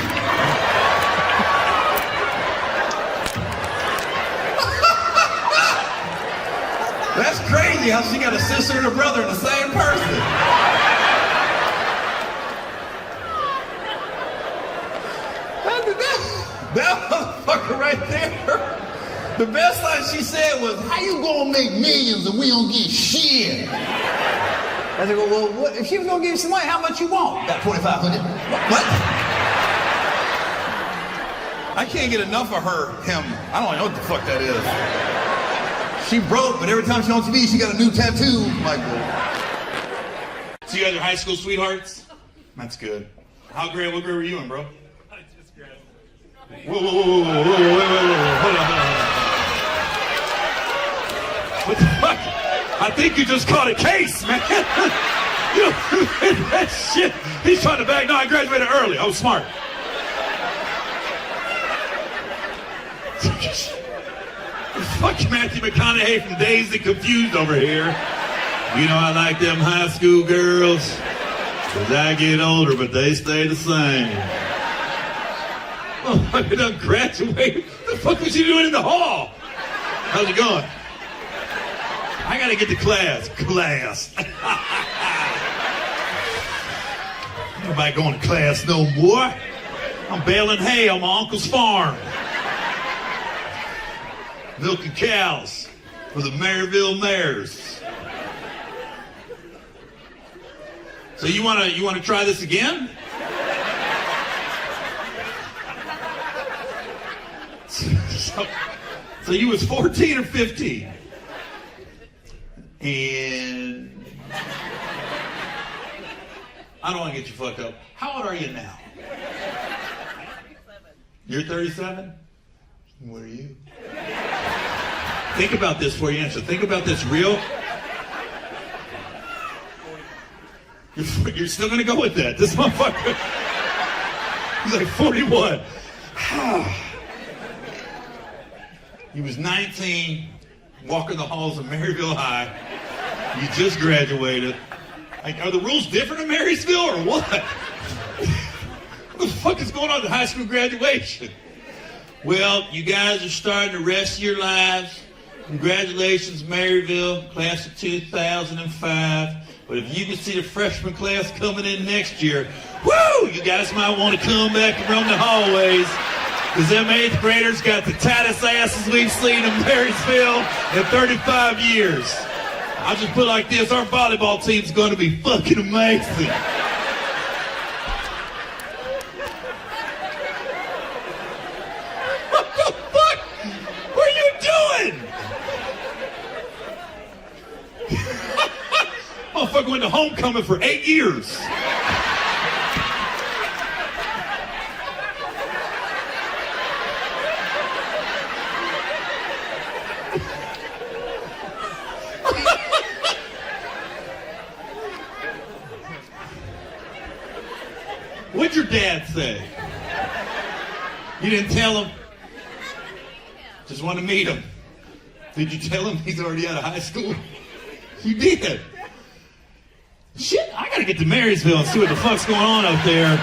That's crazy how she got a sister and a brother in the same person. That motherfucker right there. The best line she said was, how you gonna make millions and we don't get shit? I said, well, what? If she was gonna give you some money, how much you want? About $2,500. What? I can't get enough of him. I don't know what the fuck that is. She broke, but every time she's on TV, she got a new tattoo. Like, So you guys are high school sweethearts? that's good. What grade were you in, bro? I just grabbed. Whoa, hold on. What the fuck? I think you just caught a case, man. You know, that shit. He's trying to bag. No, I graduated early. I was smart. Fuck Matthew McConaughey from Dazed and Confused over here. You know I like them high school girls. As I get older, but they stay the same. Oh, I done graduated. What the fuck was you doing in the hall? How's it going? I gotta get to class. Nobody going to class no more. I'm baling hay on my uncle's farm. Milking cows for the Maryville Mares. So you wanna try this again? So you was 14 or 15? And I don't want to get you fucked up. How old are you now? 37. You're 37? What are you? Think about this before you answer. Think about this real. You're still going to go with that. This motherfucker. He's like 41. He was 19, walking the halls of Maryville High. You just graduated. Like, are the rules different in Marysville or what? What the fuck is going on at high school graduation? Well, you guys are starting the rest of your lives. Congratulations, Maryville, class of 2005. But if you can see the freshman class coming in next year, woo! You guys might want to come back and run the hallways. Because them 8th graders got the tightest asses we've seen in Marysville in 35 years. I'll just put it like this, our volleyball team's going to be fucking amazing. What the fuck were you doing? Motherfucker went to homecoming for 8 years. What'd your dad say? You didn't tell him? Just want to meet him. Did you tell him he's already out of high school? You did. Shit, I gotta get to Marysville and see what the fuck's going on up there.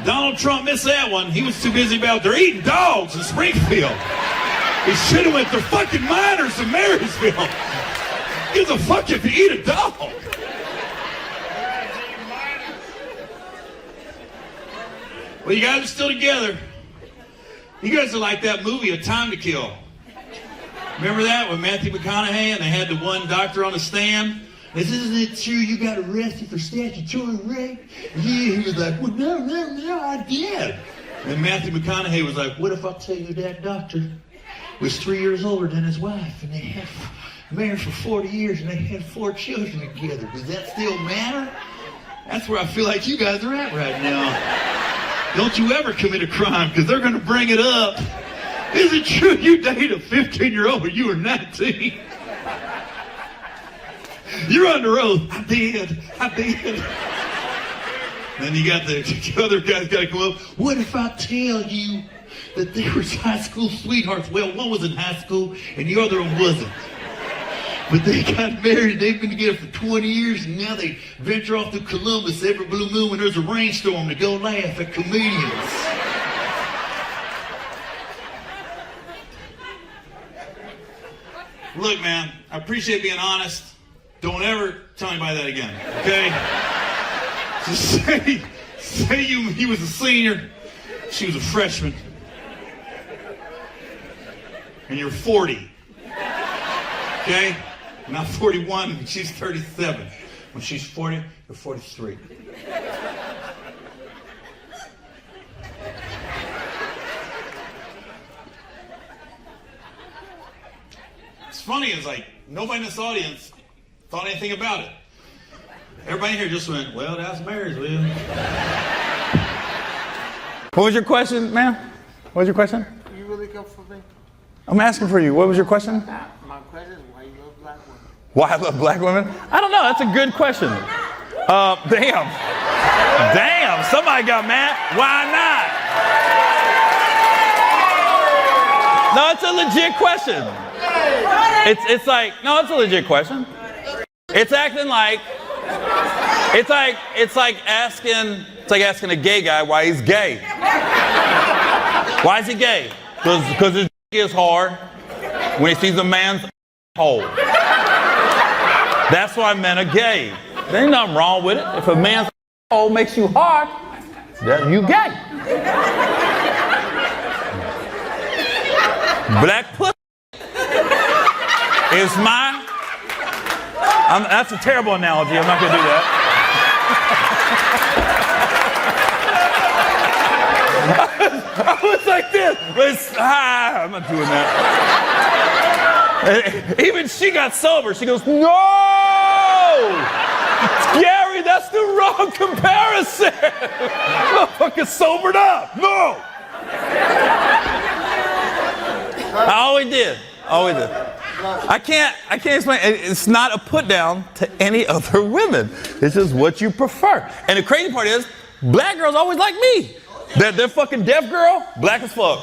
Donald Trump missed that one. He was too busy about there eating dogs in Springfield. He should have went to fucking miners in Marysville. Gives a fuck if you eat a dog. Well, you guys are still together. You guys are like that movie, A Time to Kill. Remember that with Matthew McConaughey and they had the one doctor on the stand? They said, isn't it true you got arrested for statutory rape? Yeah, he was like, well, no, I did. And Matthew McConaughey was like, what if I tell you that doctor was 3 years older than his wife and they had married for 40 years and they had 4 children together? Does that still matter? That's where I feel like you guys are at right now. Don't you ever commit a crime, because they're going to bring it up. Is it true you dated a 15-year-old when you were 19? You're under oath. I did. Then you got the other guys got to come up. What if I tell you that they were high school sweethearts? Well, one was in high school and the other one wasn't. But they got married, they've been together for 20 years, and now they venture off to Columbus every blue moon when there's a rainstorm to go laugh at comedians. Look, man, I appreciate being honest. Don't ever tell anybody that again, okay? Just say he was a senior, she was a freshman, and you're 40, okay? Not 41, she's 37. When she's 40, you're 43. What's funny is like, nobody in this audience thought anything about it. Everybody here just went, well, that's Marysville. What was your question, ma'am? What was your question? You really come for me? I'm asking for you. What was your question? My question is why you love black women? Why I love black women? I don't know. That's a good question. Damn, somebody got mad. Why not? No, it's a legit question. It's like, no, it's a legit question. It's acting like, it's like asking a gay guy why he's gay. Why is he gay? Because his is hard when he sees a man's hole. That's why men are gay. There ain't nothing wrong with it. If a man's hole makes you hard, then you gay. Black pussy is my... that's a terrible analogy. I'm not going to do that. I was like this. I'm not doing that. Even she got sober. She goes, no! Gary, that's the wrong comparison. Motherfucker sobered up. No! I always did. I can't explain. It's not a put down to any other women. It's just what you prefer. And the crazy part is, black girls always like me. That fucking deaf girl, black as fuck.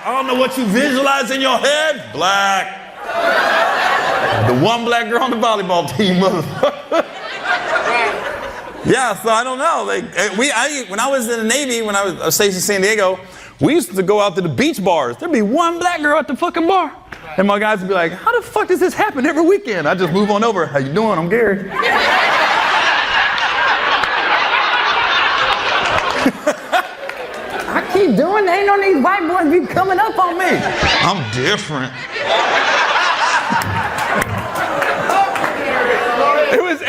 I don't know what you visualize in your head. Black. The one black girl on the volleyball team, motherfucker. Yeah, so I don't know. When I was in the Navy, when I was stationed in San Diego, we used to go out to the beach bars. There'd be one black girl at the fucking bar. And my guys would be like, how the fuck does this happen every weekend? I just move on over. How you doing? I'm Gary. I keep doing that. Ain't no these white boys be coming up on me. I'm different. It was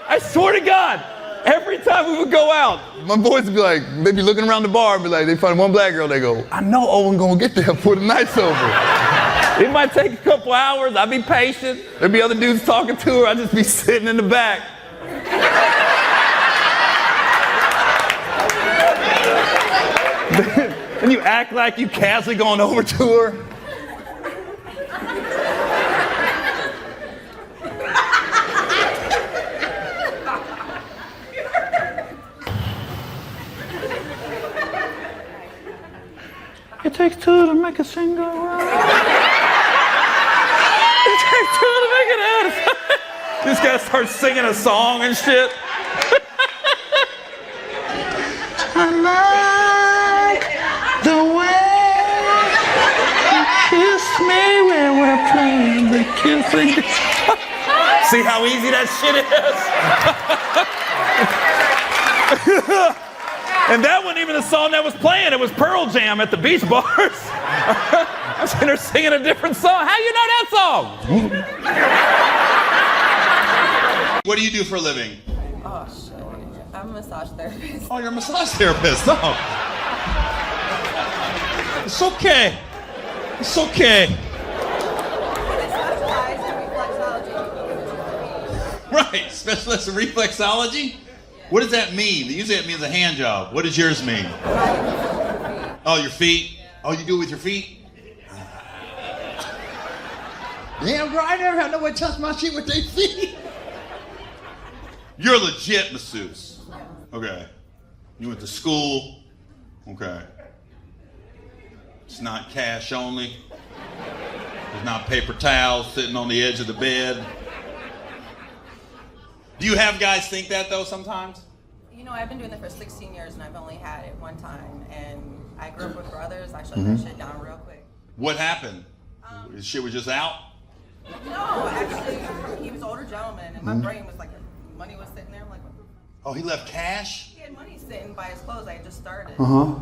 I swear to God, every time we would go out, my boys would be like, they'd be looking around the bar and be like, they find one black girl, they go, I know Owen gonna get there before the night's over. It might take a couple hours. I'd be patient. There'd be other dudes talking to her. I'd just be sitting in the back. Then you act like you casually going over to her. It takes two to make a single round. It takes two to make it out. This guy starts singing a song and shit. I like the way you kiss me when we're playing the kissing. See how easy that shit is? And that wasn't even the song that was playing. It was Pearl Jam at the beach bars. I was sitting there singing a different song. How you know that song? What do you do for a living? Oh, shit. I'm a massage therapist. Oh, you're a massage therapist. Oh. It's okay. It's okay. I specialize in reflexology. Right. Specialist in reflexology? What does that mean? Usually it means a hand job. What does yours mean? Oh, your feet? Oh, you do it with your feet? Damn, bro, I never had nobody touch my shit with their feet. You're a legit masseuse. Okay. You went to school. Okay. It's not cash only. There's not paper towels sitting on the edge of the bed. Do you have guys think that though sometimes? You know, I've been doing it for 16 years and I've only had it one time. And I grew up with brothers. I shut that shit down real quick. What happened? His shit was just out? No, actually, he was an older gentleman and my brain was like, money was sitting there. I'm like, what the? Oh, he left cash? He had money sitting by his clothes. I had just started. Uh-huh.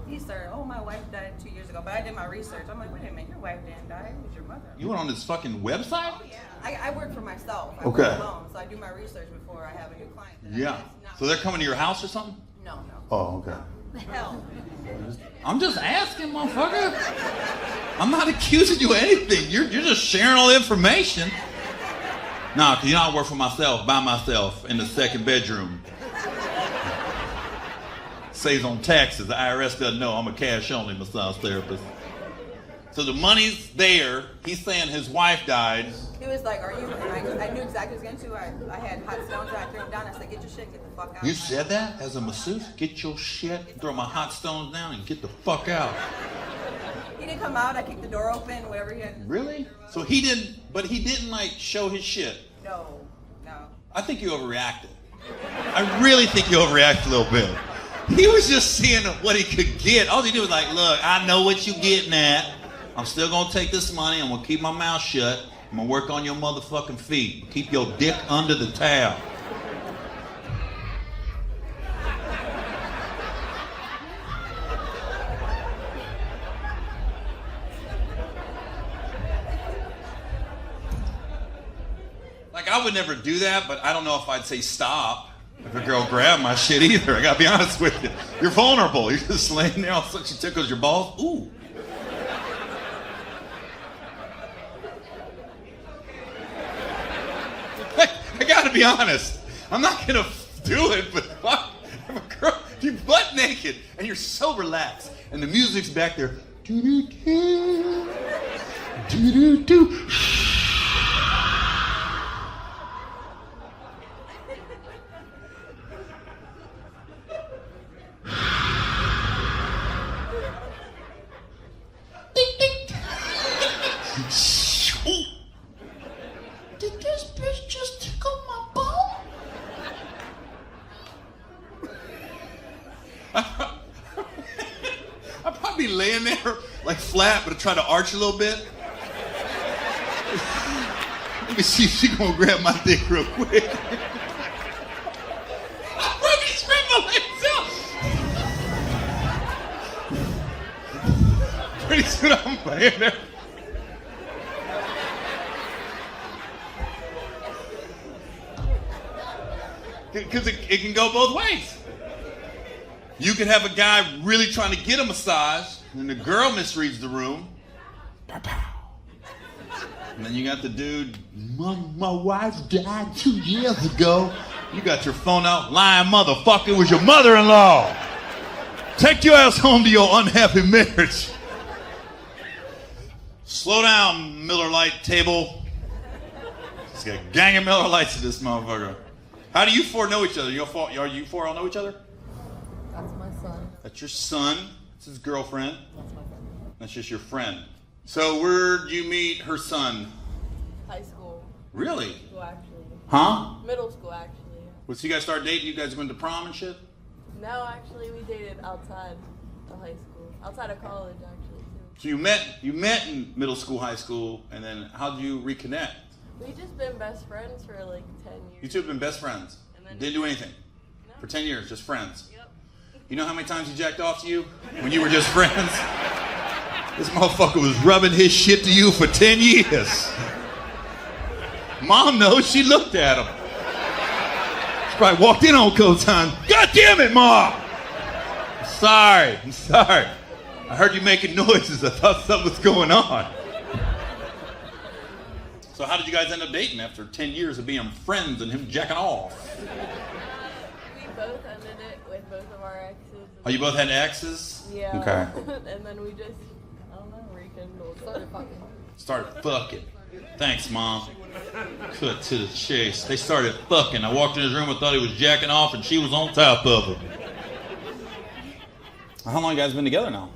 He started, oh, my wife died 2 years ago. But I did my research. I'm like, wait a minute, your wife didn't die. It was your mother. You went on this fucking website? Oh, yeah. I work for myself. I Okay. work alone, so I do my research before I have a new client. Yeah. So they're coming to your house or something? No. Oh, okay. Hell. I'm just asking, motherfucker. I'm not accusing you of anything. You're just sharing all the information. Nah, cause you know I work for myself, by myself, in the second bedroom. Saves on taxes. The IRS doesn't know I'm a cash-only massage therapist. So the money's there. He's saying his wife died. He was like, are you, and I knew exactly what he was going to. I had hot stones, I threw him down. I said, get your shit and get the fuck out. You said that as a masseuse? Get your shit, throw my hot stones down, and get the fuck out. He didn't come out. I kicked the door open, whatever he had. Really? So he didn't like show his shit. No. I think you overreacted. I really think you overreacted a little bit. He was just seeing what he could get. All he did was like, look, I know what you getting at. I'm still gonna take this money. I'm gonna keep my mouth shut. I'm gonna work on your motherfucking feet. Keep your dick under the towel. Like, I would never do that, but I don't know if I'd say stop if a girl grabbed my shit either. I gotta be honest with you. You're vulnerable. You're just laying there, all of a sudden she tickles your balls. Ooh. I gotta be honest. I'm not gonna do it, but fuck, if a girl, you're butt naked and you're so relaxed, and the music's back there. Do-do-do. Do-do-do. Did this bitch just tickle my bone? I'd probably be laying there like flat, but I try to arch a little bit. Let me see if she gonna grab my dick real quick. I'm ready to spread my legs out. Pretty soon I'm laying there. Because it can go both ways. You could have a guy really trying to get a massage, and the girl misreads the room. Pow, pow. And then you got the dude, my wife died 2 years ago. You got your phone out, lying motherfucker, it was your mother-in-law. Take your ass home to your unhappy marriage. Slow down, Miller Lite table. It's got a gang of Miller Lights in this motherfucker. How do you four know each other? Are you four all know each other? That's my son. That's your son. That's his girlfriend. That's my friend. That's just your friend. So where'd you meet her son? High school. Really? School, actually. Huh? Middle school, actually. Well, so you guys start dating? You guys went to prom and shit? No, actually, we dated outside of high school. Outside of college, actually, too. So you met in middle school, high school, and then how'd you reconnect? We just been best friends for like 10 years. You two have been best friends. And then- Didn't do anything. No. For 10 years, just friends. Yep. You know how many times he jacked off to you when you were just friends? This motherfucker was rubbing his shit to you for 10 years. Mom knows, she looked at him. She probably walked in on co-time. God damn it, Mom! I'm sorry. I heard you making noises. I thought something was going on. So how did you guys end up dating after 10 years of being friends and him jacking off? We both ended it with both of our exes. Oh, you both had exes? Yeah. Okay. And then we just, I don't know, rekindled. Started fucking. Started fucking. Thanks, Mom. Cut to the chase. They started fucking. I walked in his room and thought he was jacking off and she was on top of him. How long you guys been together now?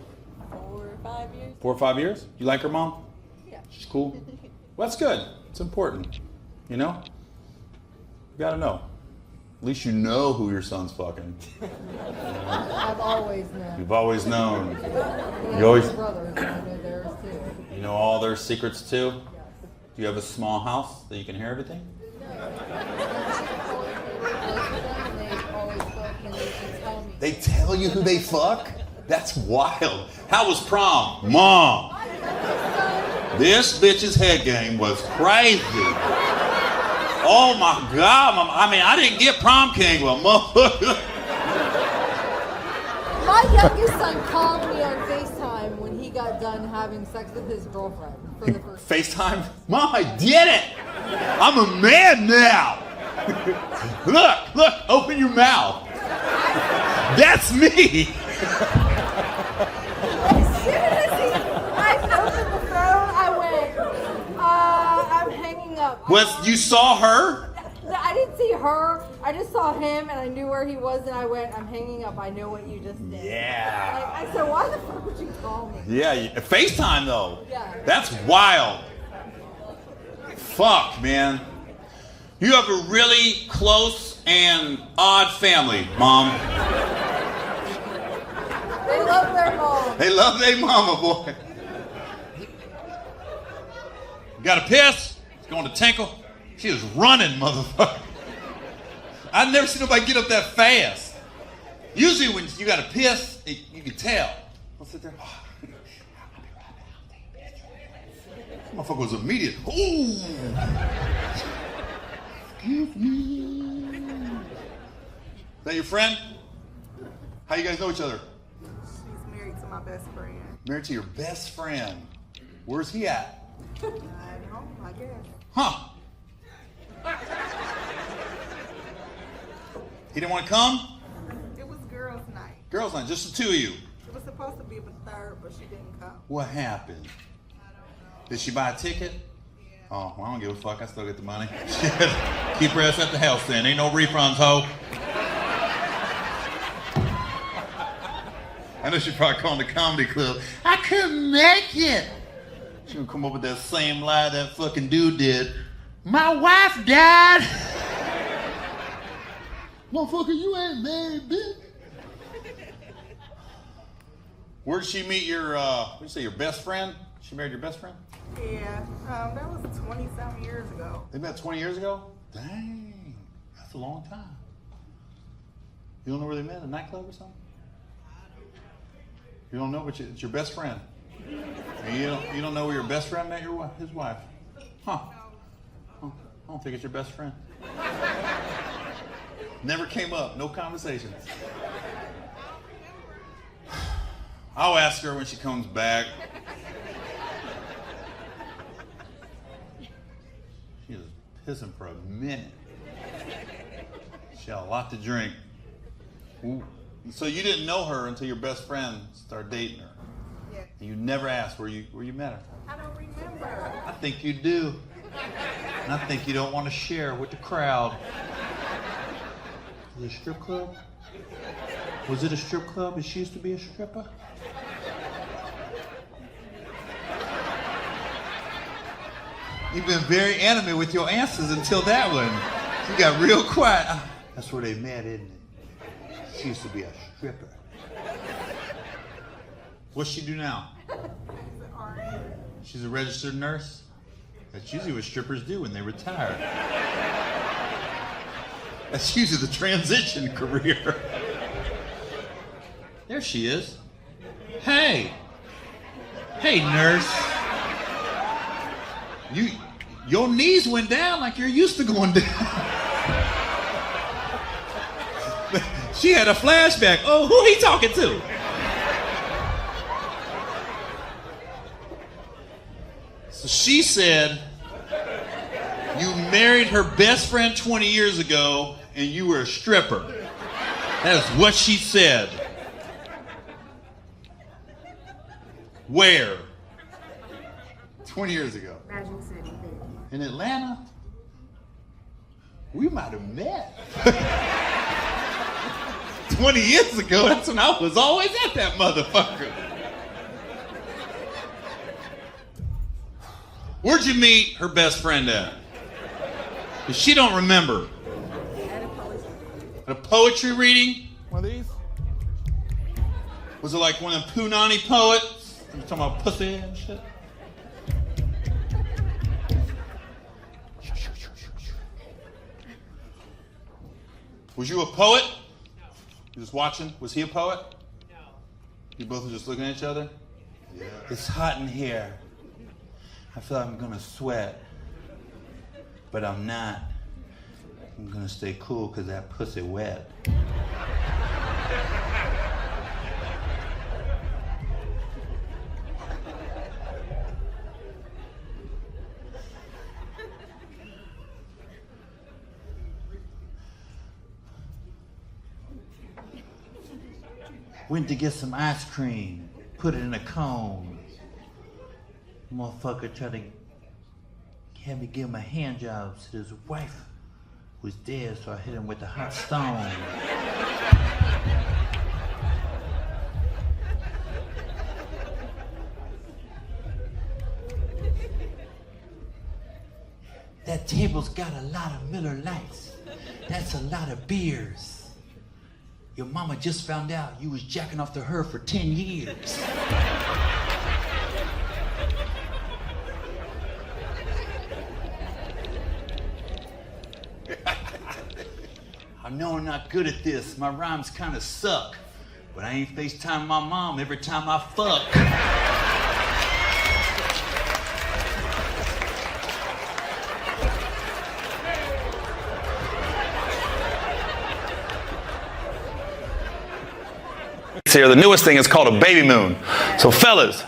4 or 5 years. 4 or 5 years? You like her, Mom? Yeah. She's cool? Well, that's good. It's important. You know? You gotta know. At least you know who your son's fucking. I've always known. You've always known. Yeah, You always- my brothers, I know theirs too. You know all their secrets too? Do you have a small house that you can hear everything? They tell you who they fuck? That's wild. How was prom? Mom. This bitch's head game was crazy. Oh my God, Mom. I mean, I didn't get prom king, well, motherfucker. My youngest son called me on FaceTime when he got done having sex with his girlfriend for the first time. FaceTime? Mom, I did it. I'm a man now. Look, open your mouth. That's me. As soon as I opened the phone, I went, I'm hanging up. You saw her? I didn't see her. I just saw him, and I knew where he was, and I went, I'm hanging up. I know what you just did. Yeah. I said, why the fuck would you call me? Yeah, FaceTime though. Yeah. That's wild. Fuck, man. You have a really close and odd family, Mom. They love their mom. They love their mama, boy. You gotta piss? It's going to tinkle. She is running, motherfucker. I've never seen nobody get up that fast. Usually when you gotta piss, you can tell. I'll sit there. Motherfucker was immediate. Ooh. Excuse me. Is that your friend? How you guys know each other? She's married to my best friend. Married to your best friend. Where's he at? I don't know, I guess. Huh. He didn't want to come? It was girls' night. Girls' night, just the two of you. It was supposed to be a third, but she didn't come. What happened? Did she buy a ticket? Oh, well, I don't give a fuck. I still get the money. Keep her ass at the house then. Ain't no refunds, ho. I know she probably calling the comedy club. I couldn't make it. She gonna come up with that same lie that fucking dude did. My wife died. Motherfucker, you ain't married, bitch. Where did she meet your, what did you say, your best friend? She married your best friend? Yeah, that was 20-something years ago. They met 20 years ago? Dang, that's a long time. You don't know where they met? A nightclub or something? You don't know, but it's your best friend. And you don't know where your best friend met his wife? Huh. I don't think it's your best friend. Never came up, no conversations. I'll ask her when she comes back. pissing for a minute. She had a lot to drink. Ooh. So you didn't know her until your best friend started dating her. Yeah. And you never asked where you met her. I don't remember. I think you do. And I think you don't want to share with the crowd. Was it a strip club? Was it a strip club and she used to be a stripper? You've been very animated with your answers until that one. You got real quiet. That's where they met, isn't it? She used to be a stripper. What's she do now? She's a registered nurse. That's usually what strippers do when they retire. That's usually the transition career. There she is. Hey. Hey, nurse. Your knees went down like you're used to going down. She had a flashback. Oh, who he talking to? So she said, you married her best friend 20 years ago and you were a stripper. That is what she said. Where? 20 years ago. Magic City. In Atlanta? We might have met. 20 years ago, that's when I was always at that motherfucker. Where'd you meet her best friend at? Because she don't remember. At a poetry reading? One of these? Was it like one of them Punani poets? You talking about pussy and shit? Was you a poet? You just watching? Was he a poet? No. You both were just looking at each other? Yeah. It's hot in here. I feel like I'm gonna sweat. But I'm not. I'm gonna stay cool because that pussy wet. Went to get some ice cream, put it in a cone. Motherfucker tried to have me give him a hand job, so his wife was dead, so I hit him with the hot stone. That table's got a lot of Miller Lights. That's a lot of beers. Your mama just found out you was jacking off to her for 10 years. I know I'm not good at this. My rhymes kind of suck. But I ain't FaceTime my mom every time I fuck. Here, the newest thing is called a baby moon. So fellas,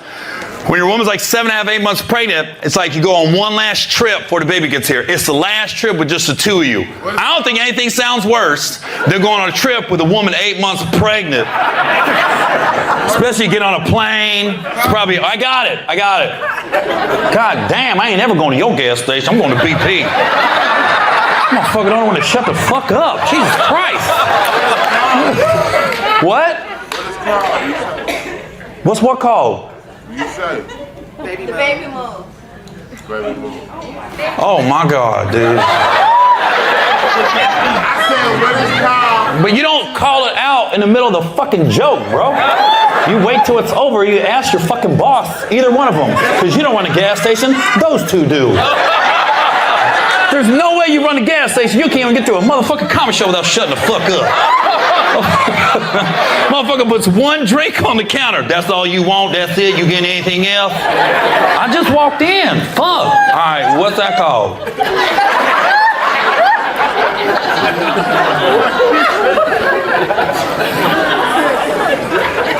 when your woman's like 7.5, 8 months pregnant, it's like you go on one last trip before the baby gets here. It's the last trip with just the two of you. I don't think anything sounds worse than going on a trip with a woman 8 months pregnant. Especially get on a plane. It's probably, I got it. God damn, I ain't ever going to your gas station. I'm going to BP. Motherfucker don't want to shut the fuck up. Jesus Christ. What? What's what called? You said it. Baby move. Baby move. Oh my God, dude. I said what it's called. But you don't call it out in the middle of the fucking joke, bro. You wait till it's over, you ask your fucking boss, either one of them. Because you don't run a gas station, those two do. There's no way you run a gas station, you can't even get to a motherfucking comedy show without shutting the fuck up. Motherfucker puts one drink on the counter. That's all you want? That's it? You getting anything else? I just walked in. Fuck. All right, what's that called?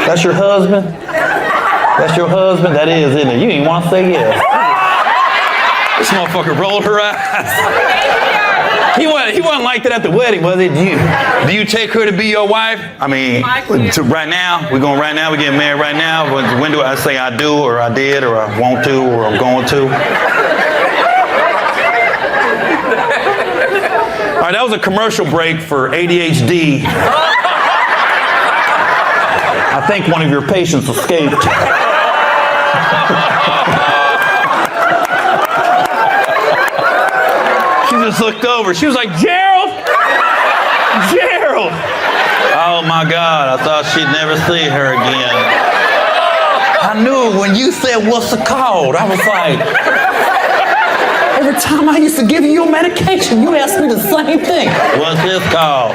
That's your husband? That's your husband? That is, isn't it? You didn't want to say yes. This motherfucker rolled her eyes. He wasn't like that at the wedding, was he? Do you take her to be your wife? I mean, right now, we're getting married right now. When do I say I do, or I did, or I want to, or I'm going to? All right, that was a commercial break for ADHD. I think one of your patients escaped. She just looked over. She was like, Gerald! Gerald! Oh my God, I thought she'd never see her again. I knew when you said, what's it called? I was like, every time I used to give you your medication, you asked me the same thing. What's this called?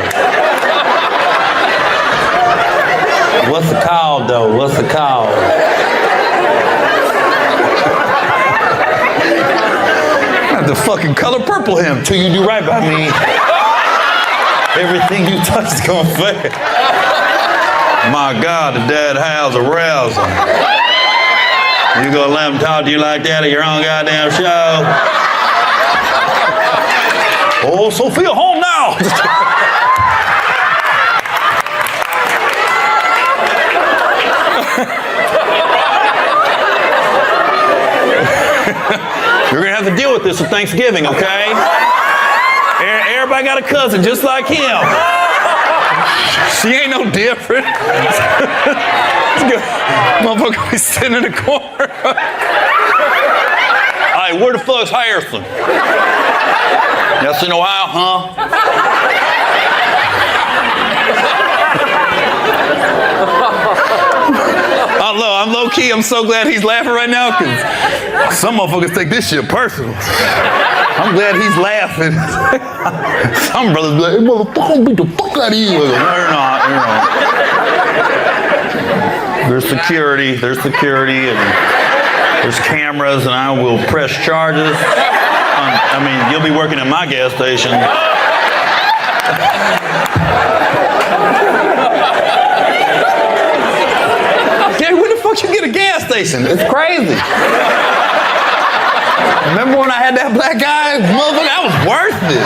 What's it called, though? What's it called? I have to fucking color purple him till you do right by me. Everything you touch is gonna fail. My God, the dead house arousing. You gonna let him talk to you like that at your own goddamn show? Oh, Sophia, home now. You're gonna have to deal with this at Thanksgiving, okay? Everybody got a cousin just like him. She ain't no different. Motherfucker be sitting in the corner. Hey, where the fuck's Harrison? That's in Ohio, huh? I'm low key. I'm so glad he's laughing right now because some motherfuckers take this shit personal. I'm glad he's laughing. Some brothers be like, hey, motherfucker, beat the fuck out of you. No, you're not. There's security, and there's cameras, and I will press charges. I mean, you'll be working at my gas station. Gary, where the fuck you get a gas station? It's crazy. Remember when I had that black guy? Motherfucker, that was worth it.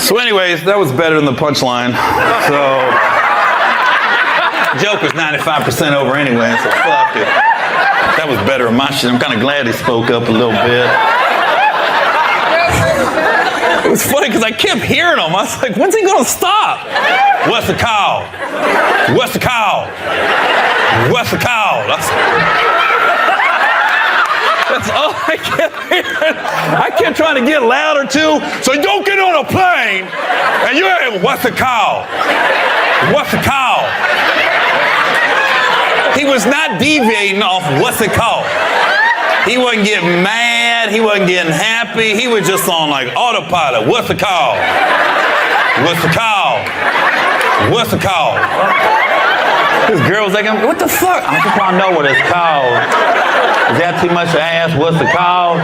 So anyways, that was better than the punchline. So, the joke was 95% over anyway, so fuck it. That was better than my shit. I'm kind of glad he spoke up a little bit. It was funny because I kept hearing him. I was like, when's he gonna stop? What's the call? What's the call? What's the call? That's all I kept hearing. I kept trying to get louder too. So don't get on a plane and you hear, what's the call? What's the call? He was not deviating off what's it called. He wasn't getting mad. He wasn't getting happy. He was just on like autopilot. What's the call? What's the call? What's the call? This girl was like, what the fuck? I just want to know what it's called. Is that too much to ask? What's the call?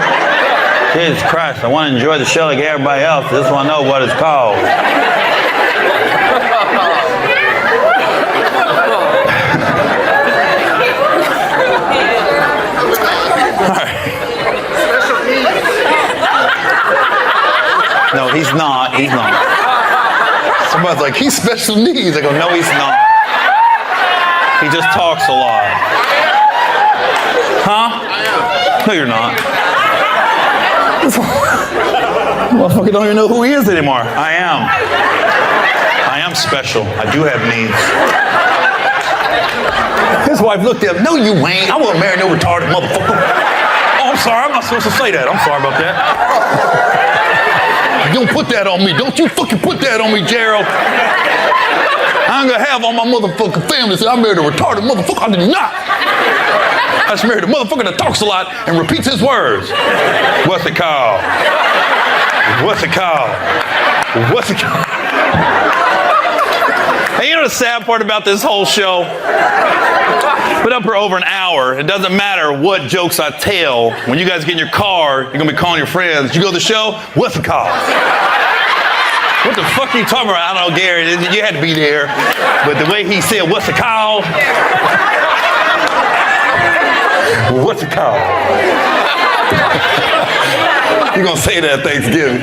Jesus Christ, I want to enjoy the show like everybody else. I just want to know what it's called. No, he's not. He's not. Somebody's like, he's special needs. I go, no, he's not. He just talks a lot. Huh? No, you're not. Motherfucker don't even know who he is anymore. I am. I am special. I do have needs. His wife looked at him. No, you ain't. I won't marry no retarded motherfucker. Oh, I'm sorry. I'm not supposed to say that. I'm sorry about that. Don't put that on me. Don't you fucking put that on me, Gerald. I ain't gonna have all my motherfucking family say I married a retarded motherfucker. I did not. I just married a motherfucker that talks a lot and repeats his words. What's it called? What's it called? What's it called? And you know the sad part about this whole show? Been up for over an hour. It doesn't matter what jokes I tell. When you guys get in your car, you're gonna be calling your friends. You go to the show? What's it called? What the fuck are you talking about? I don't know, Gary. You had to be there. But the way he said, what's it called? What's it called? You're going to say that at Thanksgiving.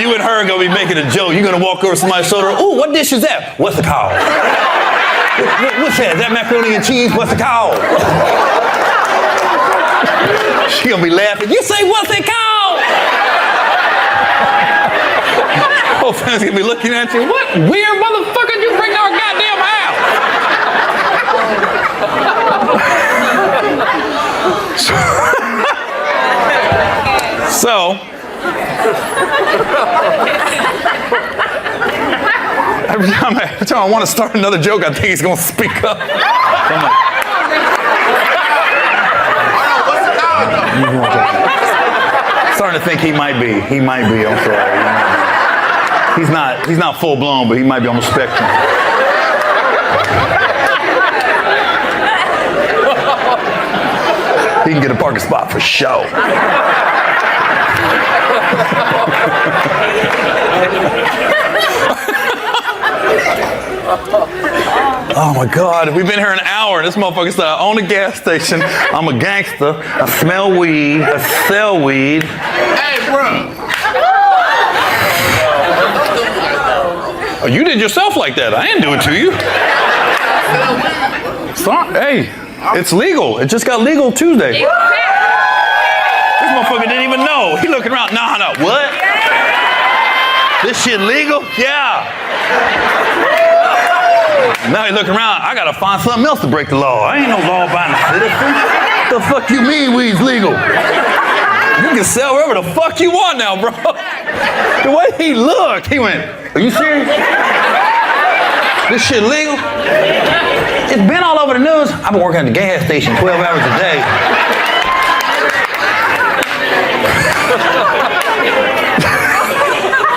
You and her are going to be making a joke. You're going to walk over somebody's shoulder. Ooh, what dish is that? What's it called? What's that? Is that macaroni and cheese? What's it called? She's going to be laughing. You say, what's it called? Whole family's going to be looking at you. What weird motherfucker did you bring to our goddamn house? So every time I want to start another joke, I think he's going to speak up. Starting to think he might be. I'm sorry. He's not full blown, but he might be on the spectrum. He can get a parking spot for sure. Oh my God, we've been here an hour. This motherfucker said, I own a gas station. I'm a gangster. I smell weed. I sell weed. Hey, bro. Oh, you did yourself like that. I didn't do it to you. Sorry. Hey, it's legal. It just got legal Tuesday. This motherfucker didn't even know. He looking around. No, what? This shit legal? Yeah. Now he looking around. I gotta find something else to break the law. I ain't no law-abiding citizen. What the fuck you mean weed's legal? You can sell wherever the fuck you want now, bro. The way he looked, he went, are you serious? This shit legal? It's been all over the news. I've been working at the gas station 12 hours a day.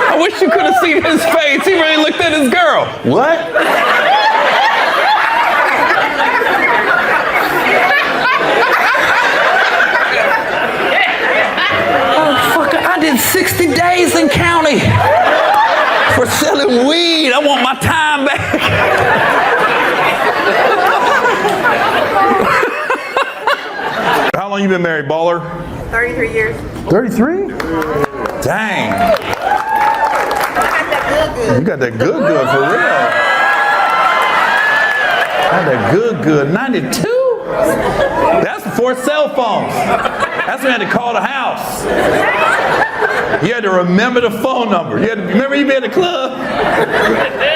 I wish you could have seen his face. He really looked at his girl. What? Motherfucker, I did 60 days in county for selling weed. I want my time back. How long you been married, baller? 33 years. 33? Dang. You got that good for real. Got that good. 92? That's before cell phones. That's when you had to call the house. You had to remember the phone number. Remember you be at the club?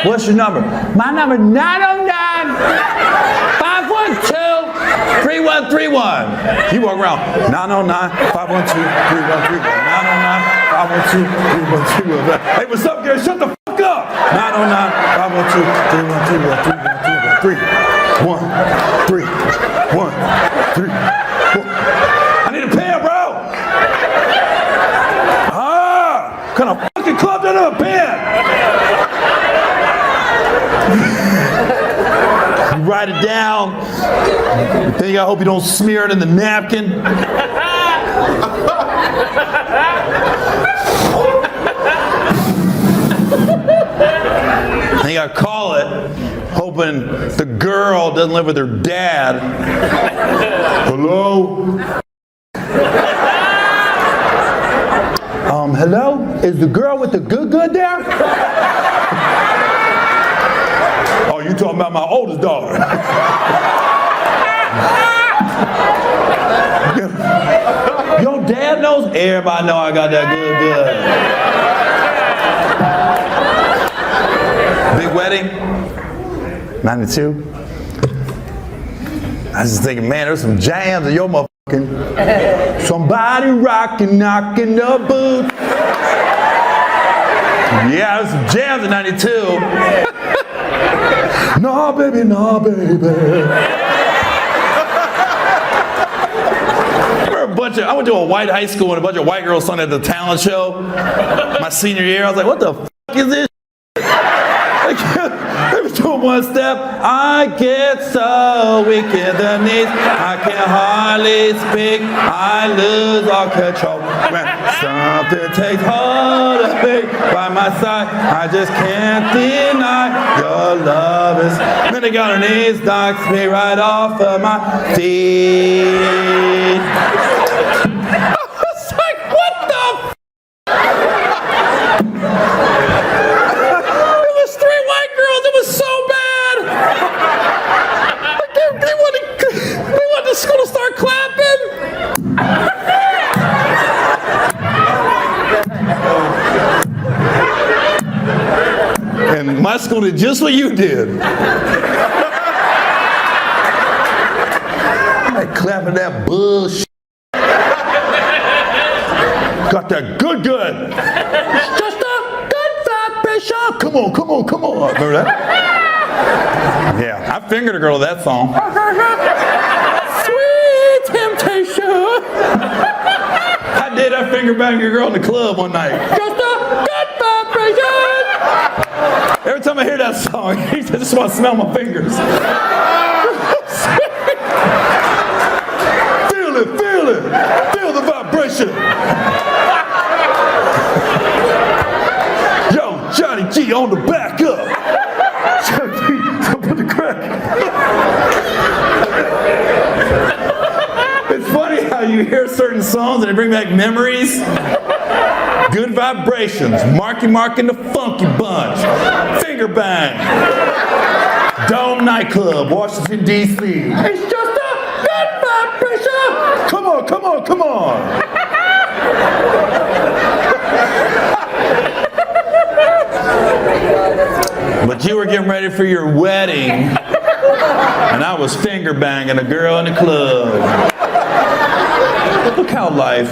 What's your number? My number 909-512-3131. You walk around 909-512-3131. 909-512-3131. Hey, what's up, Gary? Shut the fuck up. 909-512-3131. 1, 3, 1, 3, 4. I need a pen, bro. What kind of fucking club doesn't have a pen? You write it down. Then I hope you don't smear it in the napkin. Then you gotta call it, hoping the girl doesn't live with her dad. Hello? Hello? Is the girl with the good there? Oh, you talking about my oldest daughter. Your dad knows? Everybody know I got that good. Big wedding? 92? I was just thinking, man, there's some jams in your motherfucking. Somebody rocking, knocking the boots. Yeah, there's some jams in 92. Nah, baby. I went to a white high school and a bunch of white girls sung at the talent show my senior year. I was like, what the fuck is this? They were doing one step. I get so weak in the knees. I can hardly speak. I lose all control. Man, Something takes hold of me by my side. I just can't deny your love is. Then they got her knees, knocks me right off of my feet. I was like, what the? It was 3 white girls. It was so bad. They wanted the school to start clapping. And my school did just what you did. I clapping that bullshit. Got that good. It's just a good vibration. Come on. Remember that? Yeah, I fingered a girl with that song. Sweet temptation. I did. I finger banged a girl in the club one night. Just a good vibration. Every time I hear that song, I just want to smell my fingers. Feel it. Feel the vibration. Yo, Johnny G on the back up. Johnny G, up in the crack. It's funny how you hear certain songs and they bring back memories. Good vibrations. Marky Mark and the Funky Bunch. Finger Bang. Dome Nightclub, Washington, D.C. It's just a good vibration. Come on. But you were getting ready for your wedding, and I was finger banging a girl in the club. Look how life.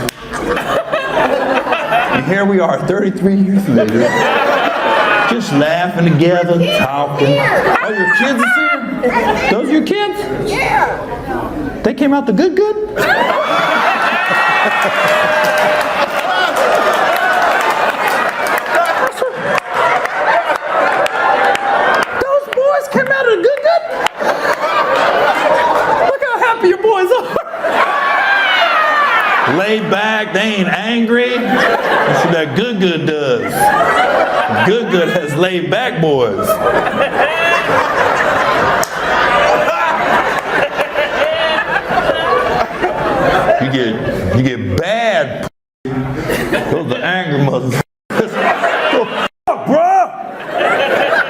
And here we are, 33 years later, just laughing together, talking. Oh, your kids are here? Those are your kids? Yeah. They came out the good? Those boys came out of the good? Look how happy your boys are. Laid back, they ain't angry. That's what that good does. Good has laid back boys. You get bad. Those are angry mothers. Fuck, bruh.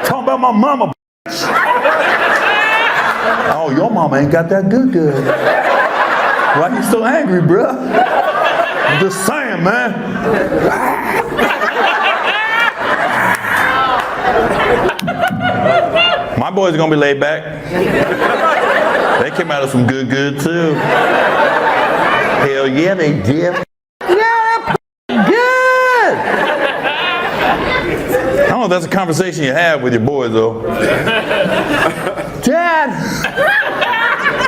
Talking about my mama. Oh, your mama ain't got that good. Why you so angry, bruh? I'm just saying, man. My boys are gonna be laid back. They came out of some good too. Hell yeah, they did. Yeah, good. I don't know if that's a conversation you have with your boys though. Dad,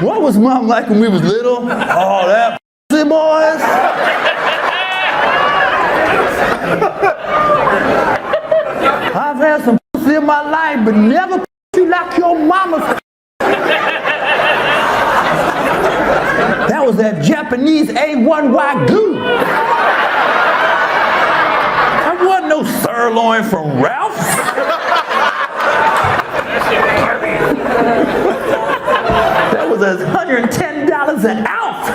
what was mom like when we was little? Oh, that boys. I've had some pussy in my life, but never pussy like your mama's. That was that Japanese A1 Wagyu. That wasn't no sirloin from Ralph's. That was $110 an ounce.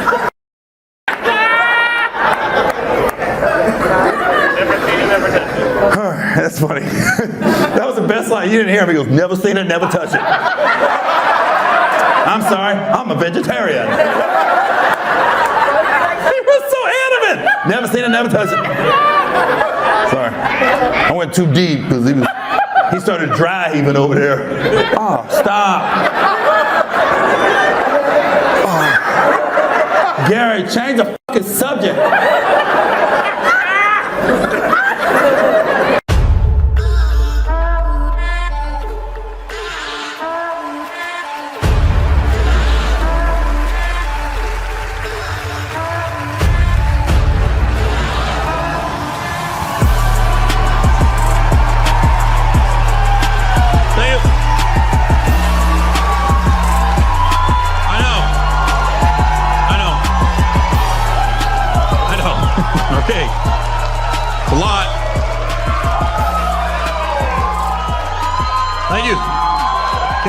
That's funny. That was the best line. You didn't hear him. He goes, never seen it, never touch it. I'm sorry, I'm a vegetarian. He was so adamant. Never seen it, never touched it. Sorry. I went too deep because he started dry heaving over there. Oh, stop. Oh. Gary, change the fucking subject.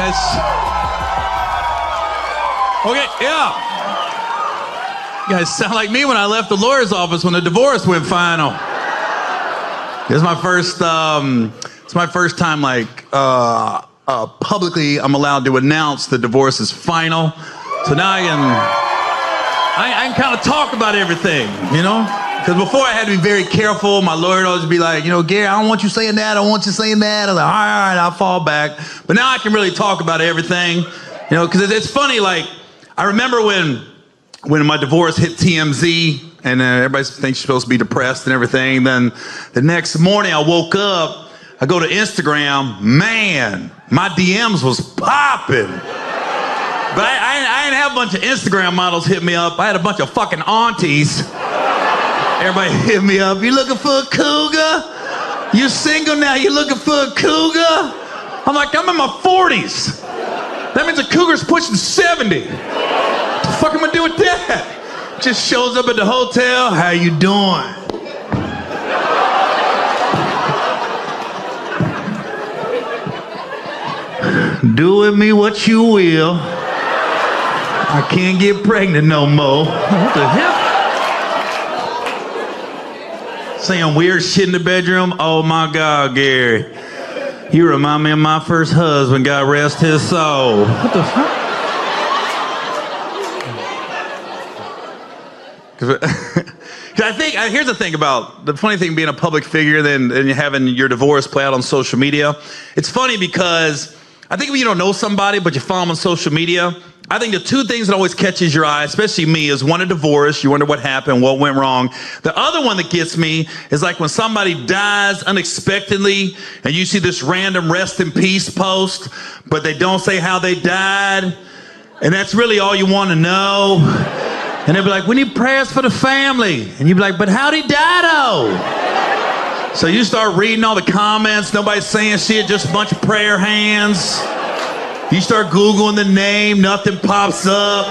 guys. Okay, yeah. You guys sound like me when I left the lawyer's office when the divorce went final. This is my first. It's my first time publicly I'm allowed to announce the divorce is final. So now I can kind of talk about everything, you know? Because before I had to be very careful. My lawyer would always be like, you know, Gary, I don't want you saying that. I don't want you saying that. I was like, all right, I'll fall back. But now I can really talk about everything, you know, because it's funny. Like, I remember when my divorce hit TMZ and everybody thinks you're supposed to be depressed and everything. Then the next morning I woke up, I go to Instagram, man, my DMs was popping. But I didn't have a bunch of Instagram models hit me up. I had a bunch of fucking aunties. Everybody hit me up. You looking for a cougar? You single now? You looking for a cougar? I'm like, I'm in my 40s. That means a cougar's pushing 70. What the fuck am I doing with that? Just shows up at the hotel. How you doing? Do with me what you will. I can't get pregnant no more. What the hell? Saying weird shit in the bedroom? Oh my God, Gary. You remind me of my first husband, God rest his soul. What the fuck? I think, here's the thing about, the funny thing being a public figure and having your divorce play out on social media. It's funny because I think when you don't know somebody, but you follow them on social media, I think the two things that always catches your eye, especially me, is one, a divorce. You wonder what happened, what went wrong. The other one that gets me is like when somebody dies unexpectedly and you see this random rest in peace post, but they don't say how they died. And that's really all you want to know. And they'll be like, we need prayers for the family. And you'd be like, but how'd he die though? So you start reading all the comments, nobody's saying shit, just a bunch of prayer hands. You start Googling the name, nothing pops up.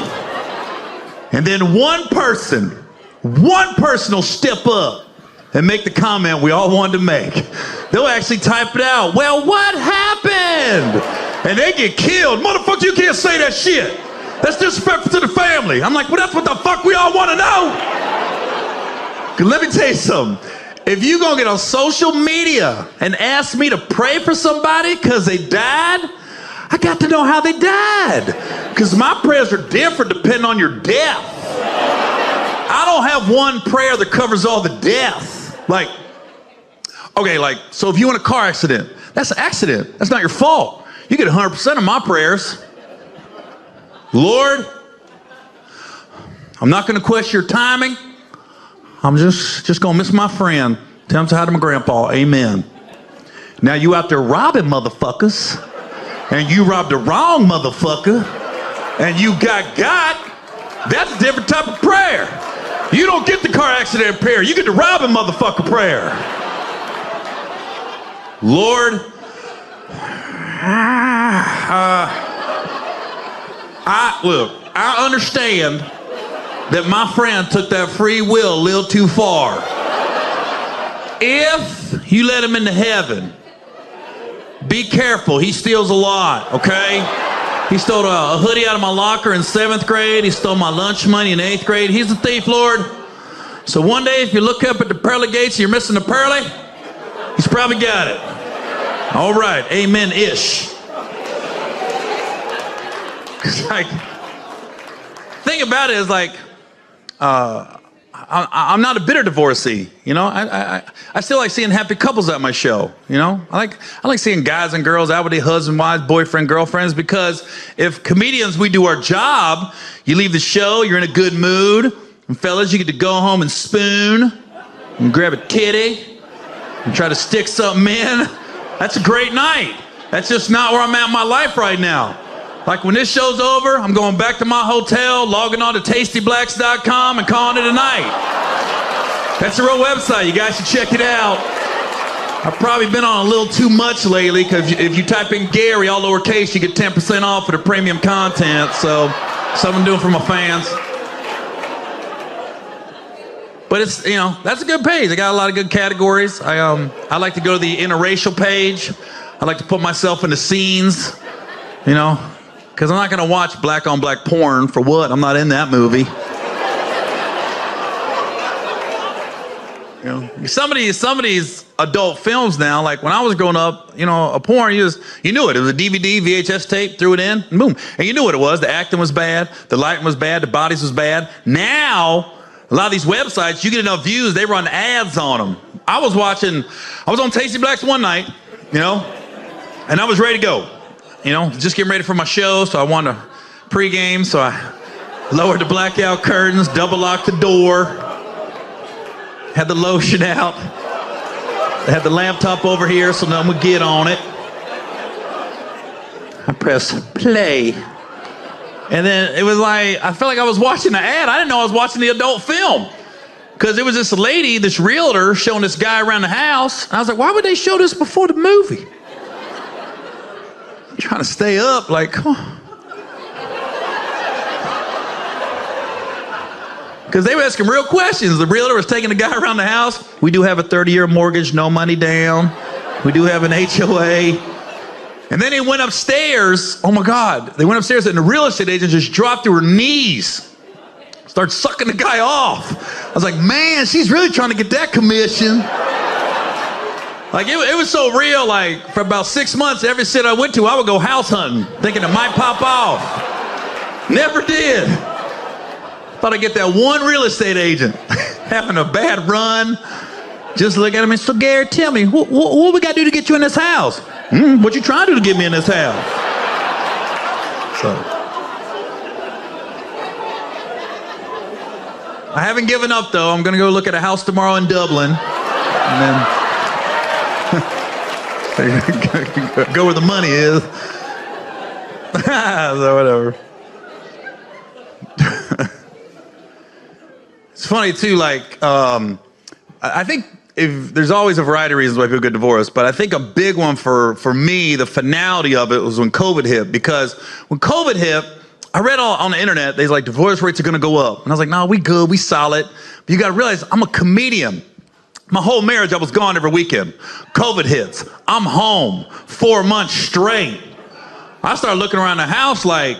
And then one person will step up and make the comment we all wanted to make. They'll actually type it out. Well, what happened? And they get killed. Motherfucker, you can't say that shit. That's disrespectful to the family. I'm like, well, that's what the fuck we all want to know. 'Cause let me tell you something. If you gonna get on social media and ask me to pray for somebody because they died, I got to know how they died. Because my prayers are different depending on your death. I don't have one prayer that covers all the death. Like, okay, like, so if you in a car accident, that's an accident. That's not your fault. You get 100% of my prayers. Lord, I'm not going to question your timing. I'm just going to miss my friend. Tell him to hi to my grandpa. Amen. Now you out there robbing motherfuckers, and you robbed the wrong motherfucker, and you got, that's a different type of prayer. You don't get the car accident prayer. You get the robbing motherfucker prayer. Lord, I understand that my friend took that free will a little too far. If you let him into heaven, be careful. He steals a lot, okay? He stole a hoodie out of my locker in 7th grade. He stole my lunch money in 8th grade. He's a thief, Lord. So one day, if you look up at the pearly gates and you're missing the pearly, he's probably got it. All right, amen-ish. Like, thing about it is like, I'm not a bitter divorcee, you know. I still like seeing happy couples at my show, you know. I like seeing guys and girls out with their husband, wives, boyfriend, girlfriends, because if comedians, we do our job, you leave the show, you're in a good mood, and fellas, you get to go home and spoon, and grab a kitty, and try to stick something in. That's a great night. That's just not where I'm at in my life right now. Like when this show's over, I'm going back to my hotel, logging on to tastyblacks.com and calling it a night. That's a real website. You guys should check it out. I've probably been on a little too much lately because if you type in Gary, all lowercase, you get 10% off for the premium content. So, something I'm doing for my fans. But it's, you know, that's a good page. I got a lot of good categories. I like to go to the interracial page. I like to put myself in the scenes. You know? Because I'm not going to watch black on black porn. For what? I'm not in that movie. You know, some of these adult films now, like when I was growing up, you know, a porn, you knew it. It was a DVD, VHS tape, threw it in, and boom. And you knew what it was. The acting was bad, the lighting was bad, the bodies was bad. Now, a lot of these websites, you get enough views, they run ads on them. I was on Tasty Blacks one night, you know, and I was ready to go. You know, just getting ready for my show, so I wanted to pregame, so I lowered the blackout curtains, double locked the door. Had the lotion out. Had the laptop over here so no one would get on it. I pressed play. And then it was like, I felt like I was watching an ad. I didn't know I was watching the adult film. Because it was this lady, this realtor, showing this guy around the house. And I was like, why would they show this before the movie? I'm trying to stay up, like, come on. Because they were asking real questions. The realtor was taking the guy around the house. We do have a 30-year mortgage, no money down. We do have an HOA. And then they went upstairs. Oh my God. They went upstairs and the real estate agent just dropped to her knees. Started sucking the guy off. I was like, man, she's really trying to get that commission. Like it was so real, like for about 6 months, every city I went to, I would go house hunting, thinking it might pop off. Never did. Thought I'd get that one real estate agent having a bad run. Just look at him and so Gary, tell me, what we got to do to get you in this house? What you trying to do to get me in this house? So I haven't given up though. I'm gonna go look at a house tomorrow in Dublin, and then go where the money is. So whatever. It's funny too, like, I think there's always a variety of reasons why people get divorced, but I think a big one for me, the finality of it was when COVID hit, because when COVID hit, I read on the internet, they's like, divorce rates are gonna go up. And I was like, no, we good, we solid. But you gotta realize, I'm a comedian. My whole marriage, I was gone every weekend. COVID hits, I'm home 4 months straight. I started looking around the house like,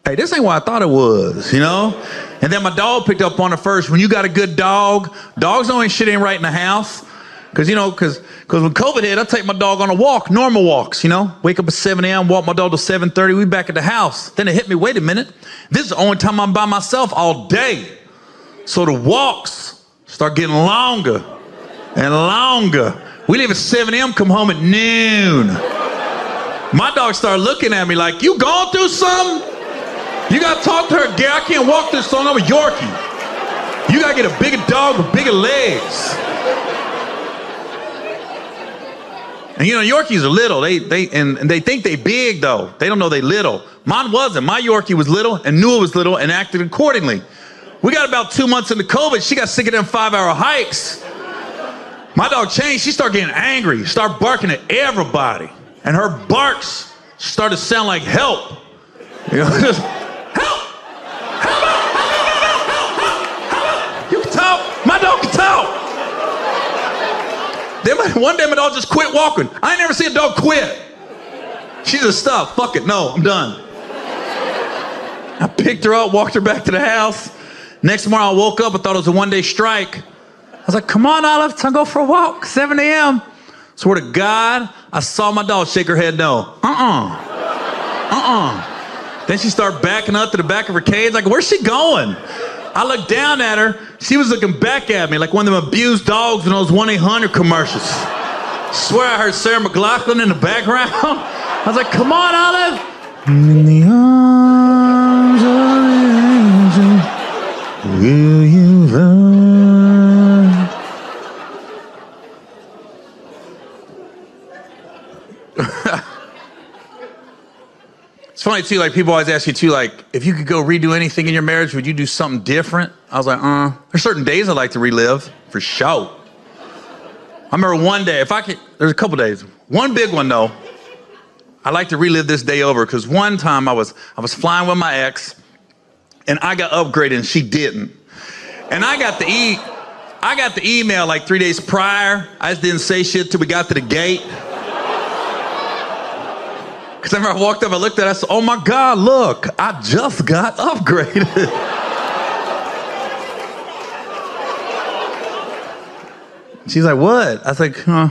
hey, this ain't what I thought it was, you know? And then my dog picked up on it first. When you got a good dog, dogs know shit ain't right in the house. Because, you know, because when COVID hit, I take my dog on a walk, normal walks, you know? Wake up at 7 a.m., walk my dog till 7:30, we back at the house. Then it hit me, wait a minute, this is the only time I'm by myself all day. So the walks start getting longer and longer. We leave at 7 a.m., come home at noon. My dog started looking at me like, you going through something? You gotta talk to her, Gary. I can't walk this long. I'm a Yorkie. You gotta get a bigger dog with bigger legs. And you know, Yorkies are little. They think they big though. They don't know they little. Mine wasn't. My Yorkie was little and knew it was little and acted accordingly. We got about 2 months into COVID. She got sick of them 5-hour hikes. My dog changed. She started getting angry. Started barking at everybody. And her barks started to sound like help. You know, just, help! Help! You can talk. My dog can talk. Then one day my dog just quit walking. I ain't never seen a dog quit. She just stopped. Fuck it. No, I'm done. I picked her up, walked her back to the house. Next morning I woke up, I thought it was a one-day strike. I was like, come on, Olive, time to go for a walk, 7 a.m. Swear to God, I saw my dog shake her head no. Then she started backing up to the back of her cage, like, where's she going? I looked down at her, she was looking back at me like one of them abused dogs in those 1-800 commercials. Swear I heard Sarah McLachlan in the background. I was like, come on, Olive. In the arms of an angel, will you find? It's funny too, like people always ask you too, like, if you could go redo anything in your marriage, would you do something different? I was like, there's certain days I like to relive, for sure. I remember one day, there's a couple days. One big one though, I like to relive this day over, because one time I was flying with my ex, and I got upgraded and she didn't. And I got the email like 3 days prior. I just didn't say shit till we got to the gate. Because I remember I walked up, I looked at it, I said, oh my God, look, I just got upgraded. She's like, what? I was like, can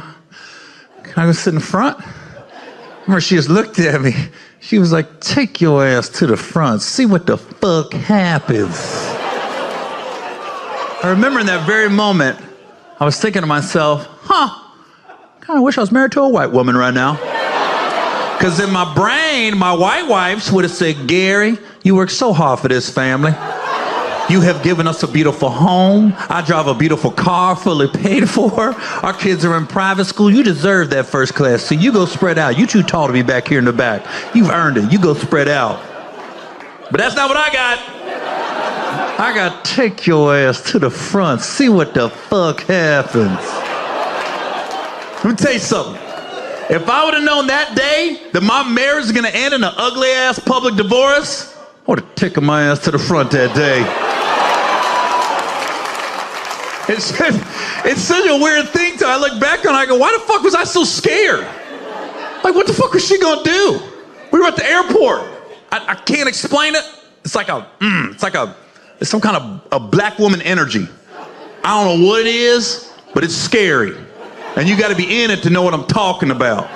I go sit in front? I remember she just looked at me. She was like, take your ass to the front, see what the fuck happens. I remember in that very moment, I was thinking to myself, kind of wish I was married to a white woman right now. Because in my brain, my white wives would have said, Gary, you work so hard for this family. You have given us a beautiful home. I drive a beautiful car fully paid for. Our kids are in private school. You deserve that first class. So you go spread out. You too tall to be back here in the back. You've earned it. You go spread out. But that's not what I got. I got take your ass to the front. See what the fuck happens. Let me tell you something. If I would have known that day that my marriage is going to end in an ugly ass public divorce, I would have taken my ass to the front that day. It's such a weird thing till I look back on it, I go, why the fuck was I so scared? Like, what the fuck was she gonna do? We were at the airport. I can't explain it. It's like it's some kind of a black woman energy. I don't know what it is, but it's scary. And you gotta be in it to know what I'm talking about.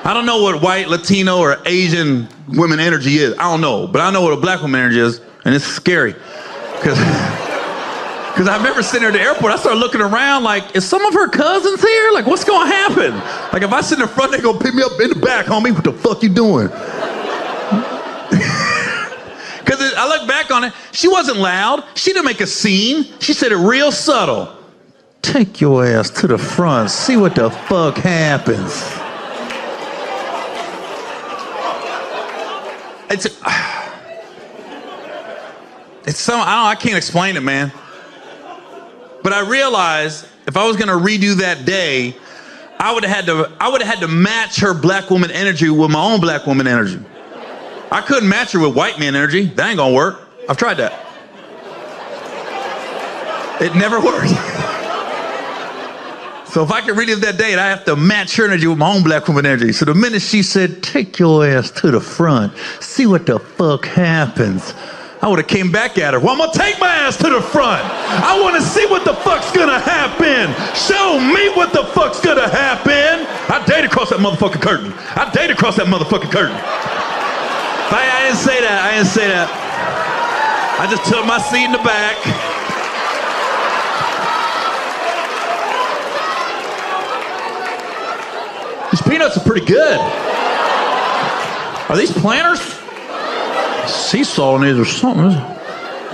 I don't know what white, Latino, or Asian women energy is. I don't know, but I know what a black woman energy is, and it's scary. Because I remember sitting there at the airport, I started looking around like, is some of her cousins here? Like, what's gonna happen? Like, if I sit in the front, they gonna pick me up in the back, homie. What the fuck you doing? Because I look back on it, she wasn't loud. She didn't make a scene. She said it real subtle. Take your ass to the front. See what the fuck happens. It's some, I can't explain it, man. But I realized if I was gonna redo that day, I would have had to match her black woman energy with my own black woman energy. I couldn't match her with white man energy. That ain't gonna work. I've tried that. It never worked. So if I could redo that day, I have to match her energy with my own black woman energy. So the minute she said, take your ass to the front, see what the fuck happens, I would have came back at her. Well, I'm gonna take my ass to the front. I wanna see what the fuck's gonna happen. Show me what the fuck's gonna happen. I date across that motherfucking curtain. I date across that motherfucking curtain. I didn't say that, I didn't say that. I just took my seat in the back. These peanuts are pretty good. Are these planters? Sea salt in these or something.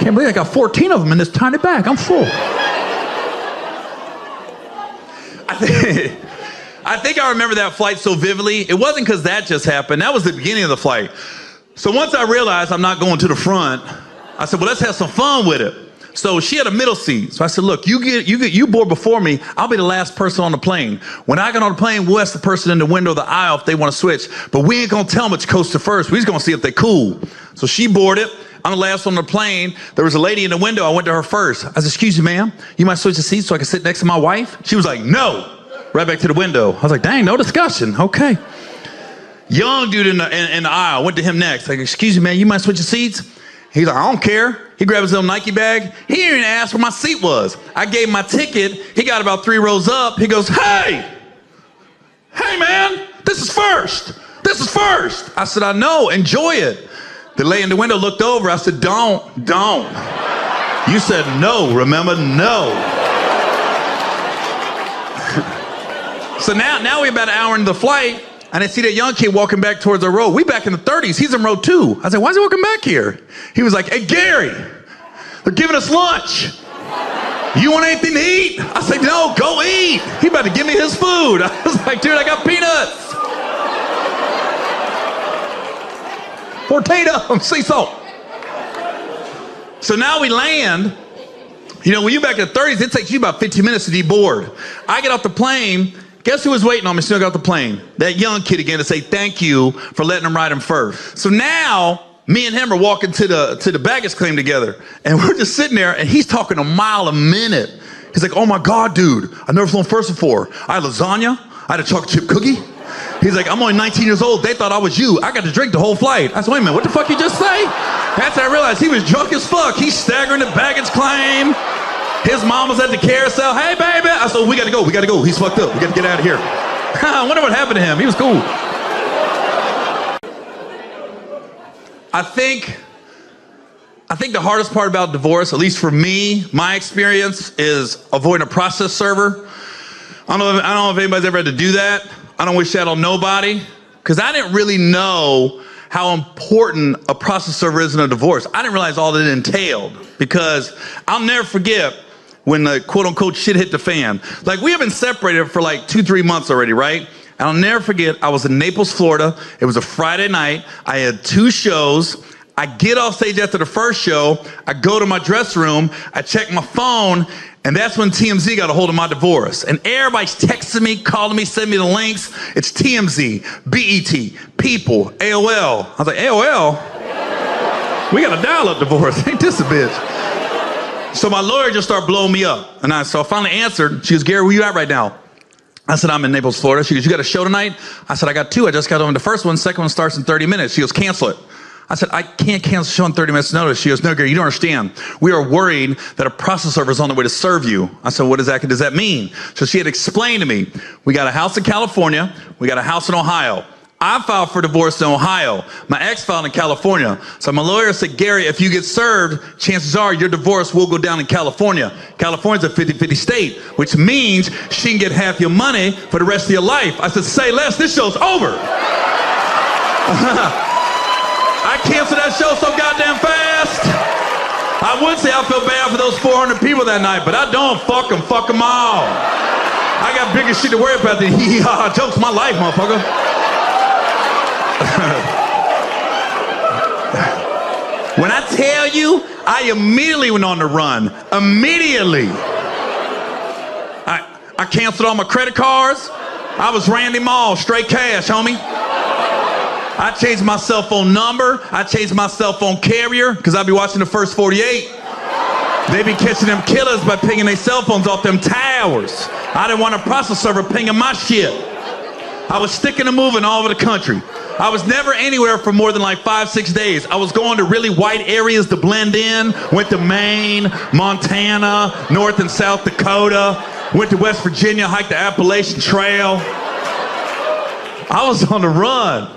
Can't believe I got 14 of them in this tiny bag. I'm full. I think I remember that flight so vividly. It wasn't because that just happened. That was the beginning of the flight. So once I realized I'm not going to the front, I said, well, let's have some fun with it. So she had a middle seat. So I said, look, you board before me. I'll be the last person on the plane. When I get on the plane, we'll ask the person in the window of the aisle if they want to switch. But we ain't gonna tell them which coaster first. We just gonna see if they cool. So she boarded. I'm the last on the plane. There was a lady in the window. I went to her first. I said, excuse me, ma'am, you might switch the seats so I can sit next to my wife? She was like, no. Right back to the window. I was like, dang, no discussion. Okay. Young dude in the aisle. Went to him next. Like, excuse me, man, you might switch the seats? He's like, I don't care. He grabbed his little Nike bag. He didn't even ask where my seat was. I gave him my ticket. He got about 3 rows up. He goes, hey man, this is first. This is first. I said, I know, enjoy it. The lady in the window looked over. I said, don't. You said no, remember, no. So now we're about an hour into the flight. And I see that young kid walking back towards our row. We back in the 30s. He's in row 2. I said, why is he walking back here? He was like, hey, Gary, they're giving us lunch. You want anything to eat? I said, no, go eat. He about to give me his food. I was like, dude, I got peanuts. 14 of them, sea salt. So now we land. You know, when you're back in the 30s, it takes you about 15 minutes to deboard. I get off the plane. Guess who was waiting on me still got off the plane? That young kid again to say thank you for letting him ride him first. So now, me and him are walking to the baggage claim together. And we're just sitting there, and he's talking a mile a minute. He's like, oh my God, dude, I've never flown first before. I had lasagna. I had a chocolate chip cookie. He's like, I'm only 19 years old. They thought I was you. I got to drink the whole flight. I said, wait a minute, what the fuck you just say? That's when I realized he was drunk as fuck. He's staggering the baggage claim. His mom was at the carousel. Hey, baby. I said, we got to go. We got to go. He's fucked up. We got to get out of here. I wonder what happened to him. He was cool. I think the hardest part about divorce, at least for me, my experience, is avoiding a process server. I don't know if anybody's ever had to do that. I don't wish that on nobody, because I didn't really know how important a process server is in a divorce. I didn't realize all that it entailed, because I'll never forget when the quote unquote shit hit the fan. Like, we have been separated for like 2-3 months already, right? And I'll never forget, I was in Naples, Florida. It was a Friday night. I had 2 shows. I get off stage after the first show. I go to my dressing room. I check my phone. And that's when TMZ got a hold of my divorce. And everybody's texting me, calling me, sending me the links. It's TMZ, BET, People, AOL. I was like, AOL? We got a dial-up divorce. Ain't this a bitch? So my lawyer just started blowing me up. And so I finally answered. She goes, Gary, where you at right now? I said, I'm in Naples, Florida. She goes, you got a show tonight? I said, I got 2. I just got on the first one. Second one starts in 30 minutes. She goes, cancel it. I said, I can't cancel the show in 30 minutes notice. She goes, no, Gary, you don't understand. We are worried that a process server is on the way to serve you. I said, what exactly does that mean? So she had explained to me, we got a house in California. We got a house in Ohio. I filed for divorce in Ohio. My ex filed in California. So my lawyer said, Gary, if you get served, chances are your divorce will go down in California. California's a 50-50 state, which means she can get half your money for the rest of your life. I said, say less, this show's over. I canceled that show so goddamn fast. I would say I feel bad for those 400 people that night, but I don't. Fuck them all. I got bigger shit to worry about than hee-hee-ha-ha jokes. My life, motherfucker. When I tell you, I immediately went on the run. Immediately. I canceled all my credit cards. I was Randy Moss, straight cash, homie. I changed my cell phone number. I changed my cell phone carrier, because I'd be watching the First 48. They be catching them killers by pinging their cell phones off them towers. I didn't want a process server pinging my shit. I was sticking and moving all over the country. I was never anywhere for more than like 5-6 days. I was going to really white areas to blend in. Went to Maine, Montana, North and South Dakota. Went to West Virginia, hiked the Appalachian Trail. I was on the run.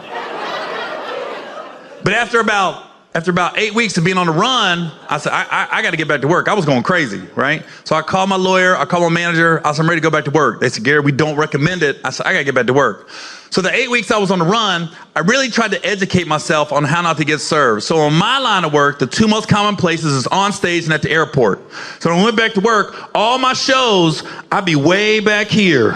But after about 8 weeks of being on the run, I said, I got to get back to work. I was going crazy, right? So I called my lawyer, I called my manager. I said, I'm ready to go back to work. They said, Gary, we don't recommend it. I said, I got to get back to work. So the 8 weeks I was on the run, I really tried to educate myself on how not to get served. So in my line of work, the 2 most common places is on stage and at the airport. So when I went back to work, all my shows, I'd be way back here.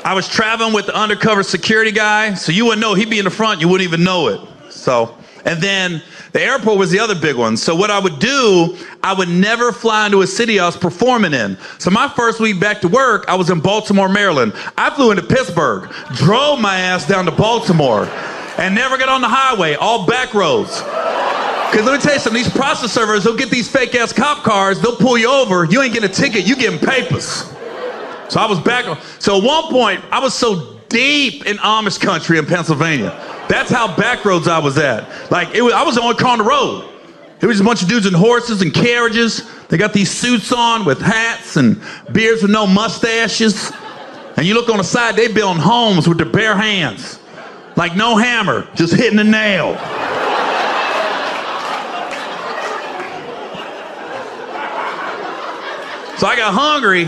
I was traveling with the undercover security guy, so you wouldn't know. He'd be in the front, you wouldn't even know it. So, and then the airport was the other big one. So what I would do, I would never fly into a city I was performing in. So my first week back to work, I was in Baltimore, Maryland. I flew into Pittsburgh, drove my ass down to Baltimore, and never got on the highway, all back roads. Because let me tell you something, these process servers, they'll get these fake ass cop cars, they'll pull you over, you ain't getting a ticket, you getting papers. So I was back. So at one point, I was so deep in Amish country in Pennsylvania. That's how back roads I was at. Like, I was the only car on the road. It was a bunch of dudes in horses and carriages. They got these suits on with hats and beards with no mustaches. And you look on the side, they building homes with their bare hands. Like no hammer, just hitting the nail. So I got hungry.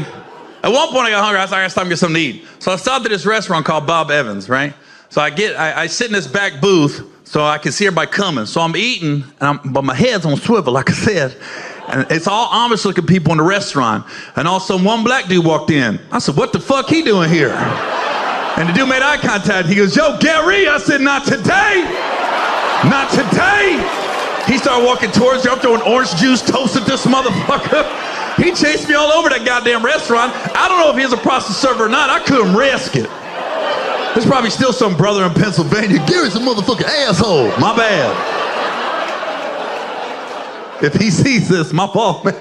At one point I got hungry, I said, I got to get something to eat. So I stopped at this restaurant called Bob Evans, right? So I sit in this back booth so I can see everybody coming. So I'm eating, but my head's on swivel, like I said. And it's all Amish looking people in the restaurant. And all of a sudden one black dude walked in. I said, what the fuck he doing here? And the dude made eye contact. He goes, yo, Gary. I said, not today. Not today. He started walking towards me. I'm throwing orange juice, toast at this motherfucker. He chased me all over that goddamn restaurant. I don't know if he was a process server or not. I couldn't risk it. There's probably still some brother in Pennsylvania. Gary's a motherfucking asshole. My bad. If he sees this, my fault, man.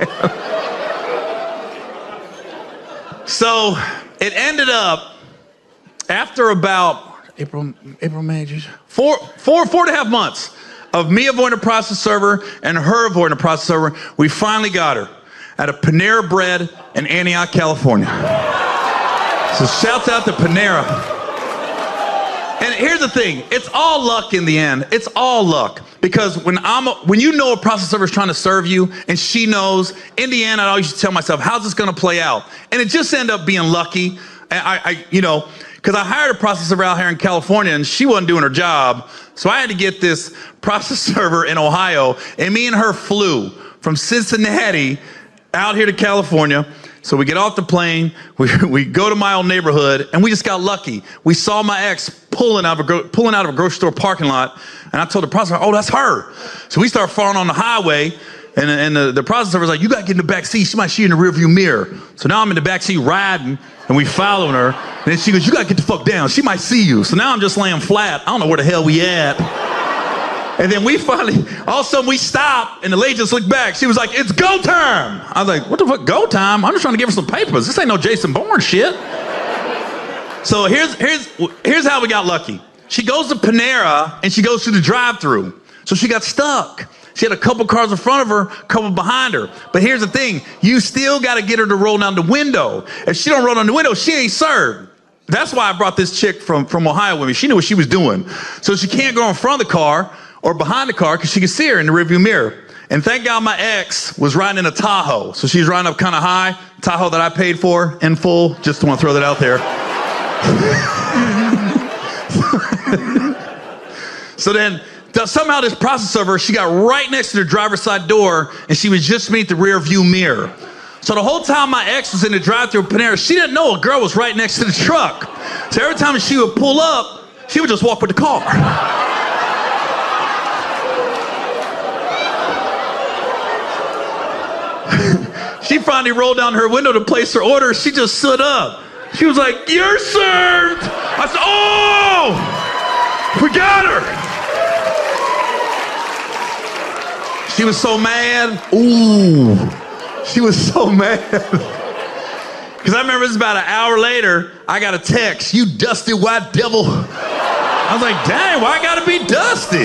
So it ended up after about April, May, June, four and a half months of me avoiding a processed server and her avoiding a processed server, we finally got her at a Panera Bread in Antioch, California. So shouts out to Panera. And here's the thing, it's all luck in the end. It's all luck. Because when you know a process server is trying to serve you and she knows, in the end, I always tell myself, how's this gonna play out? And it just ended up being lucky. And because I hired a process server out here in California and she wasn't doing her job. So I had to get this process server in Ohio, and me and her flew from Cincinnati out here to California. So we get off the plane, we go to my old neighborhood, and we just got lucky. We saw my ex pulling out of a grocery store parking lot, and I told the processor, oh, that's her. So we start falling on the highway, and the processor was like, you gotta get in the back seat. She might see you in the rearview mirror. So now I'm in the back seat riding, and we following her, and then she goes, you gotta get the fuck down. She might see you. So now I'm just laying flat. I don't know where the hell we at. And then we finally, all of a sudden we stopped, and the lady just looked back. She was like, it's go time. I was like, what the fuck, go time? I'm just trying to give her some papers. This ain't no Jason Bourne shit. So here's how we got lucky. She goes to Panera, and she goes through the drive-thru. So she got stuck. She had a couple cars in front of her, a couple behind her. But here's the thing, you still gotta get her to roll down the window. If she don't roll down the window, she ain't served. That's why I brought this chick from Ohio with me. She knew what she was doing. So she can't go in front of the car or behind the car because she could see her in the rearview mirror. And thank God my ex was riding in a Tahoe. So she's riding up kind of high, Tahoe that I paid for in full. Just want to throw that out there. So then somehow this process server, she got right next to the driver's side door, and she was just me at the rearview mirror. So the whole time my ex was in the drive-thru Panera, she didn't know a girl was right next to the truck. So every time she would pull up, she would just walk with the car. She finally rolled down her window to place her order. She just stood up. She was like, you're served. I said, oh, we got her. She was so mad. Ooh, she was so mad. Because I remember it was about an hour later, I got a text, you dusty white devil. I was like, dang, why I gotta be dusty?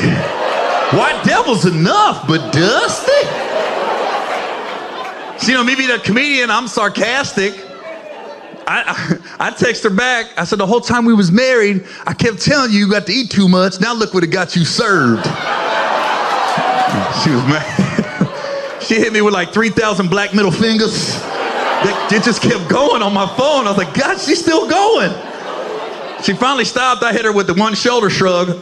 White devil's enough, but dusty? So, you know, me being a comedian, I'm sarcastic. I text her back. I said, the whole time we was married, I kept telling you got to eat too much. Now look what it got you served. She was mad. She hit me with like 3,000 black middle fingers. It just kept going on my phone. I was like, God, she's still going. She finally stopped. I hit her with the one shoulder shrug.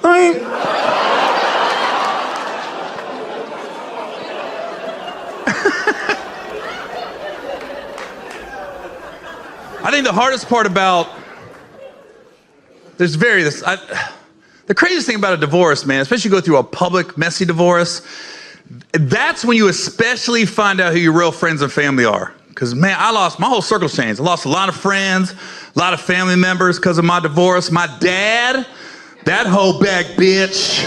I think the hardest part about, the craziest thing about a divorce, man, especially you go through a public, messy divorce, that's when you especially find out who your real friends and family are. Because, man, I lost my whole circle changed. I lost a lot of friends, a lot of family members because of my divorce. My dad, that hoe bag bitch,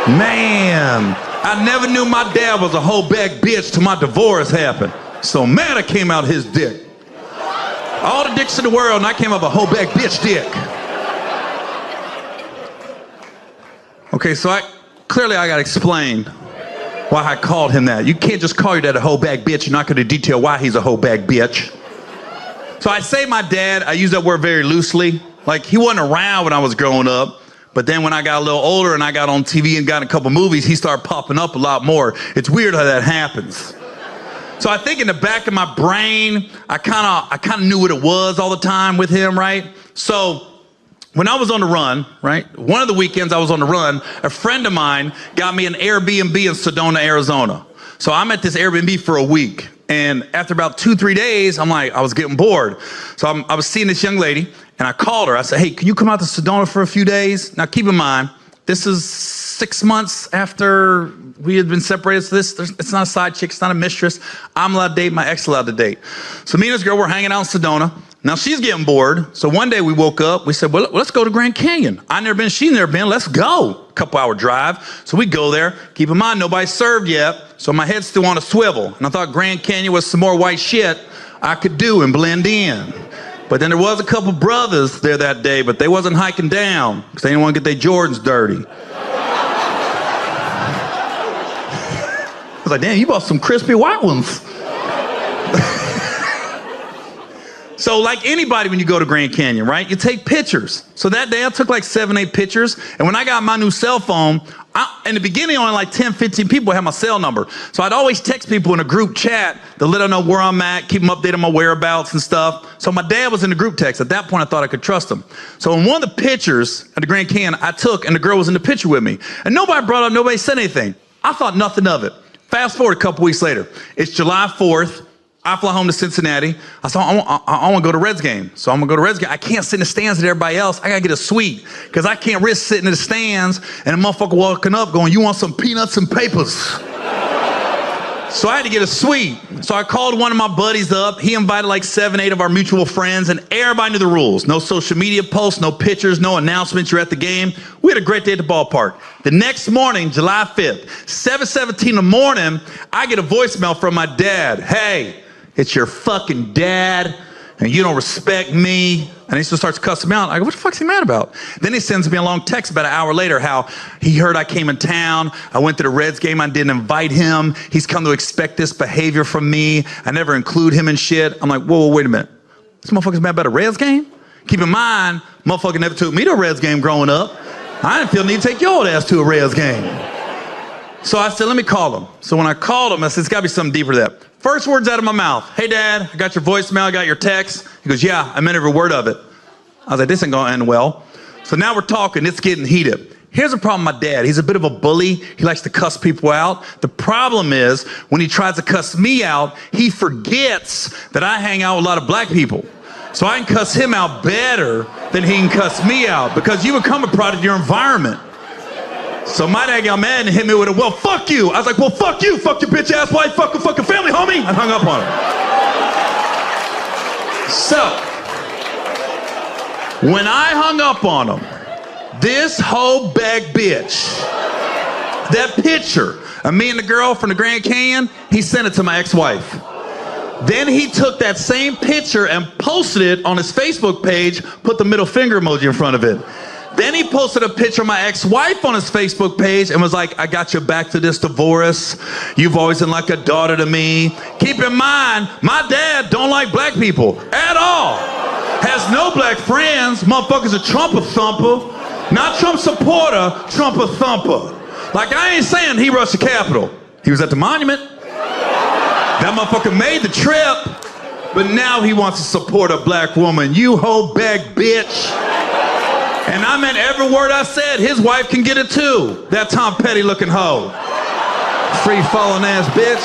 man, I never knew my dad was a hoe bag bitch till my divorce happened. So mad I came out his dick. All the dicks in the world, and I came up a hoe bag bitch dick. Okay, so clearly I got to explain why I called him that. You can't just call your dad a hoe bag bitch. You're not going to detail why he's a hoe bag bitch. So I say my dad, I use that word very loosely. Like, he wasn't around when I was growing up, but then when I got a little older and I got on TV and got in a couple movies, he started popping up a lot more. It's weird how that happens. So I think in the back of my brain, I kind of knew what it was all the time with him, right? So when I was on the run, right, one of the weekends I was on the run, a friend of mine got me an Airbnb in Sedona, Arizona. So I'm at this Airbnb for a week. And after about 2-3 days, I was getting bored. So I was seeing this young lady, and I called her. I said, hey, can you come out to Sedona for a few days? Now, keep in mind, this is 6 months after we had been separated. So it's not a side chick. It's not a mistress. I'm allowed to date. My ex allowed to date. So me and this girl were hanging out in Sedona. Now she's getting bored. So one day we woke up. We said, well, let's go to Grand Canyon. I've never been. She's never been. Let's go. Couple hour drive. So we go there. Keep in mind, nobody's served yet. So my head's still on a swivel. And I thought Grand Canyon was some more white shit I could do and blend in. But then there was a couple brothers there that day, but they wasn't hiking down because they didn't want to get their Jordans dirty. I was like, damn, you bought some crispy white ones. So like anybody when you go to Grand Canyon, right? You take pictures. So that day I took like 7, 8 pictures. And when I got my new cell phone, in the beginning only like 10, 15 people had my cell number. So I'd always text people in a group chat to let them know where I'm at, keep them updated on my whereabouts and stuff. So my dad was in the group text. At that point I thought I could trust him. So in one of the pictures at the Grand Canyon I took, and the girl was in the picture with me. And nobody brought up, nobody said anything. I thought nothing of it. Fast forward a couple weeks later. It's July 4th. I fly home to Cincinnati. I said, I want to go to Reds game. So I'm going to go to Reds game. I can't sit in the stands with everybody else. I got to get a suite because I can't risk sitting in the stands and a motherfucker walking up going, you want some peanuts and papers? So I had to get a suite. So I called one of my buddies up. He invited like 7, 8 of our mutual friends, and everybody knew the rules. No social media posts, no pictures, no announcements. You're at the game. We had a great day at the ballpark. The next morning, July 5th, 7:17 in the morning, I get a voicemail from my dad. Hey, it's your fucking dad, and you don't respect me. And he just starts cussing me out. I go, what the fuck's he mad about? Then he sends me a long text about an hour later how he heard I came in town. I went to the Reds game. I didn't invite him. He's come to expect this behavior from me. I never include him in shit. I'm like, whoa, wait a minute. This motherfucker's mad about a Reds game? Keep in mind, motherfucker never took me to a Reds game growing up. I didn't feel the need to take your old ass to a Reds game. So I said, let me call him. So when I called him, I said, it's got to be something deeper than that. First words out of my mouth. Hey, Dad, I got your voicemail, I got your text. He goes, yeah, I meant every word of it. I was like, this ain't going to end well. So now we're talking. It's getting heated. Here's a problem with my dad. He's a bit of a bully. He likes to cuss people out. The problem is when he tries to cuss me out, he forgets that I hang out with a lot of black people. So I can cuss him out better than he can cuss me out because you become a product of your environment. So my dad got mad and hit me with a, well, fuck you. I was like, well, fuck you, fuck your bitch ass wife, fuck your fucking family, homie. I hung up on him. So, when I hung up on him, this whole bag bitch, that picture of me and the girl from the Grand Canyon, he sent it to my ex-wife. Then he took that same picture and posted it on his Facebook page, put the middle finger emoji in front of it. Then he posted a picture of my ex-wife on his Facebook page and was like, I got your back to this divorce. You've always been like a daughter to me. Keep in mind, my dad don't like black people at all. Has no black friends. Motherfucker's a Trump thumper. Not Trump supporter, Trump thumper. Like, I ain't saying he rushed the Capitol. He was at the monument. That motherfucker made the trip, but now he wants to support a black woman. You hoe bag bitch. And I meant every word I said. His wife can get it too. That Tom Petty looking hoe. Free falling ass bitch.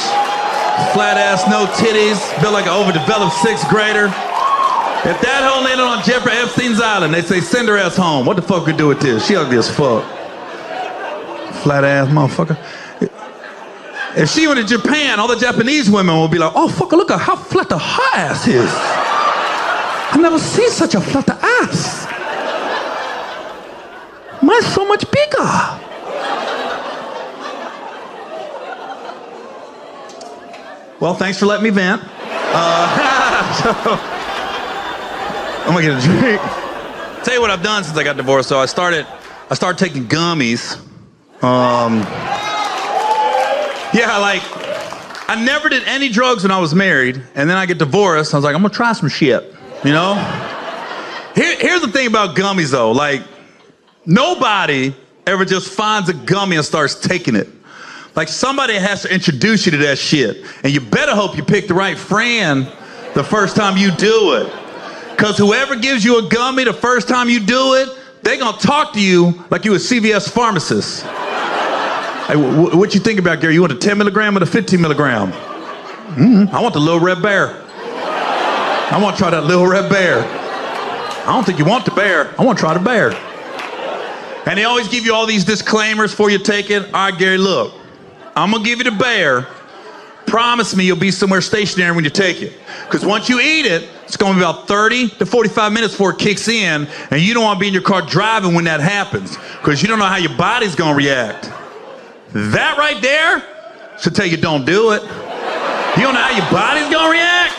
Flat ass, no titties. Built like an overdeveloped 6th grader. If that hoe landed on Jeffrey Epstein's island, they say send her ass home. What the fuck we do with this? She ugly as fuck. Flat ass motherfucker. If she went to Japan, all the Japanese women will be like, oh fuck, look at how flat the her ass is. I've never seen such a flat ass. Mine's so much bigger. Well, thanks for letting me vent. I'm gonna get a drink. Tell you what I've done since I got divorced. So I started taking gummies. Yeah, like I never did any drugs when I was married, and then I get divorced. I was like, I'm gonna try some shit, you know? Here's the thing about gummies though, like nobody ever just finds a gummy and starts taking it. Like somebody has to introduce you to that shit. And you better hope you pick the right friend the first time you do it. Cause whoever gives you a gummy the first time you do it, they gonna talk to you like you a CVS pharmacist. Hey, what you think about, Gary? You want the 10 milligram or the 15 milligram? I want the little red bear. I want to try that little red bear. I don't think you want the bear. I want to try the bear. And they always give you all these disclaimers before you take it. All right, Gary, look. I'm going to give you the bear. Promise me you'll be somewhere stationary when you take it. Because once you eat it, it's going to be about 30 to 45 minutes before it kicks in. And you don't want to be in your car driving when that happens. Because you don't know how your body's going to react. That right there should tell you don't do it. You don't know how your body's going to react?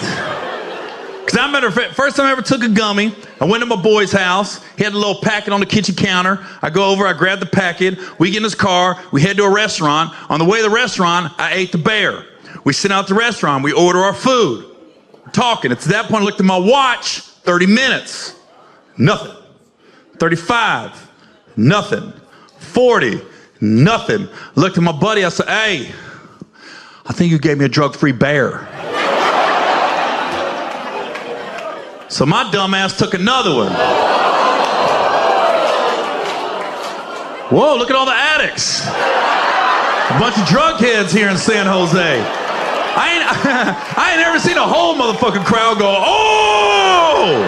Because I remember first time I ever took a gummy, I went to my boy's house. He had a little packet on the kitchen counter. I go over, I grab the packet. We get in his car. We head to a restaurant. On the way to the restaurant, I ate the bear. We sit out at the restaurant. We order our food. We're talking. It's at that point I looked at my watch. 30 minutes. Nothing. 35. Nothing. 40. Nothing. Looked at my buddy. I said, hey, I think you gave me a drug-free bear. So my dumb ass took another one. Whoa, look at all the addicts. A bunch of drug heads here in San Jose. I ain't ever seen a whole motherfucking crowd go, oh!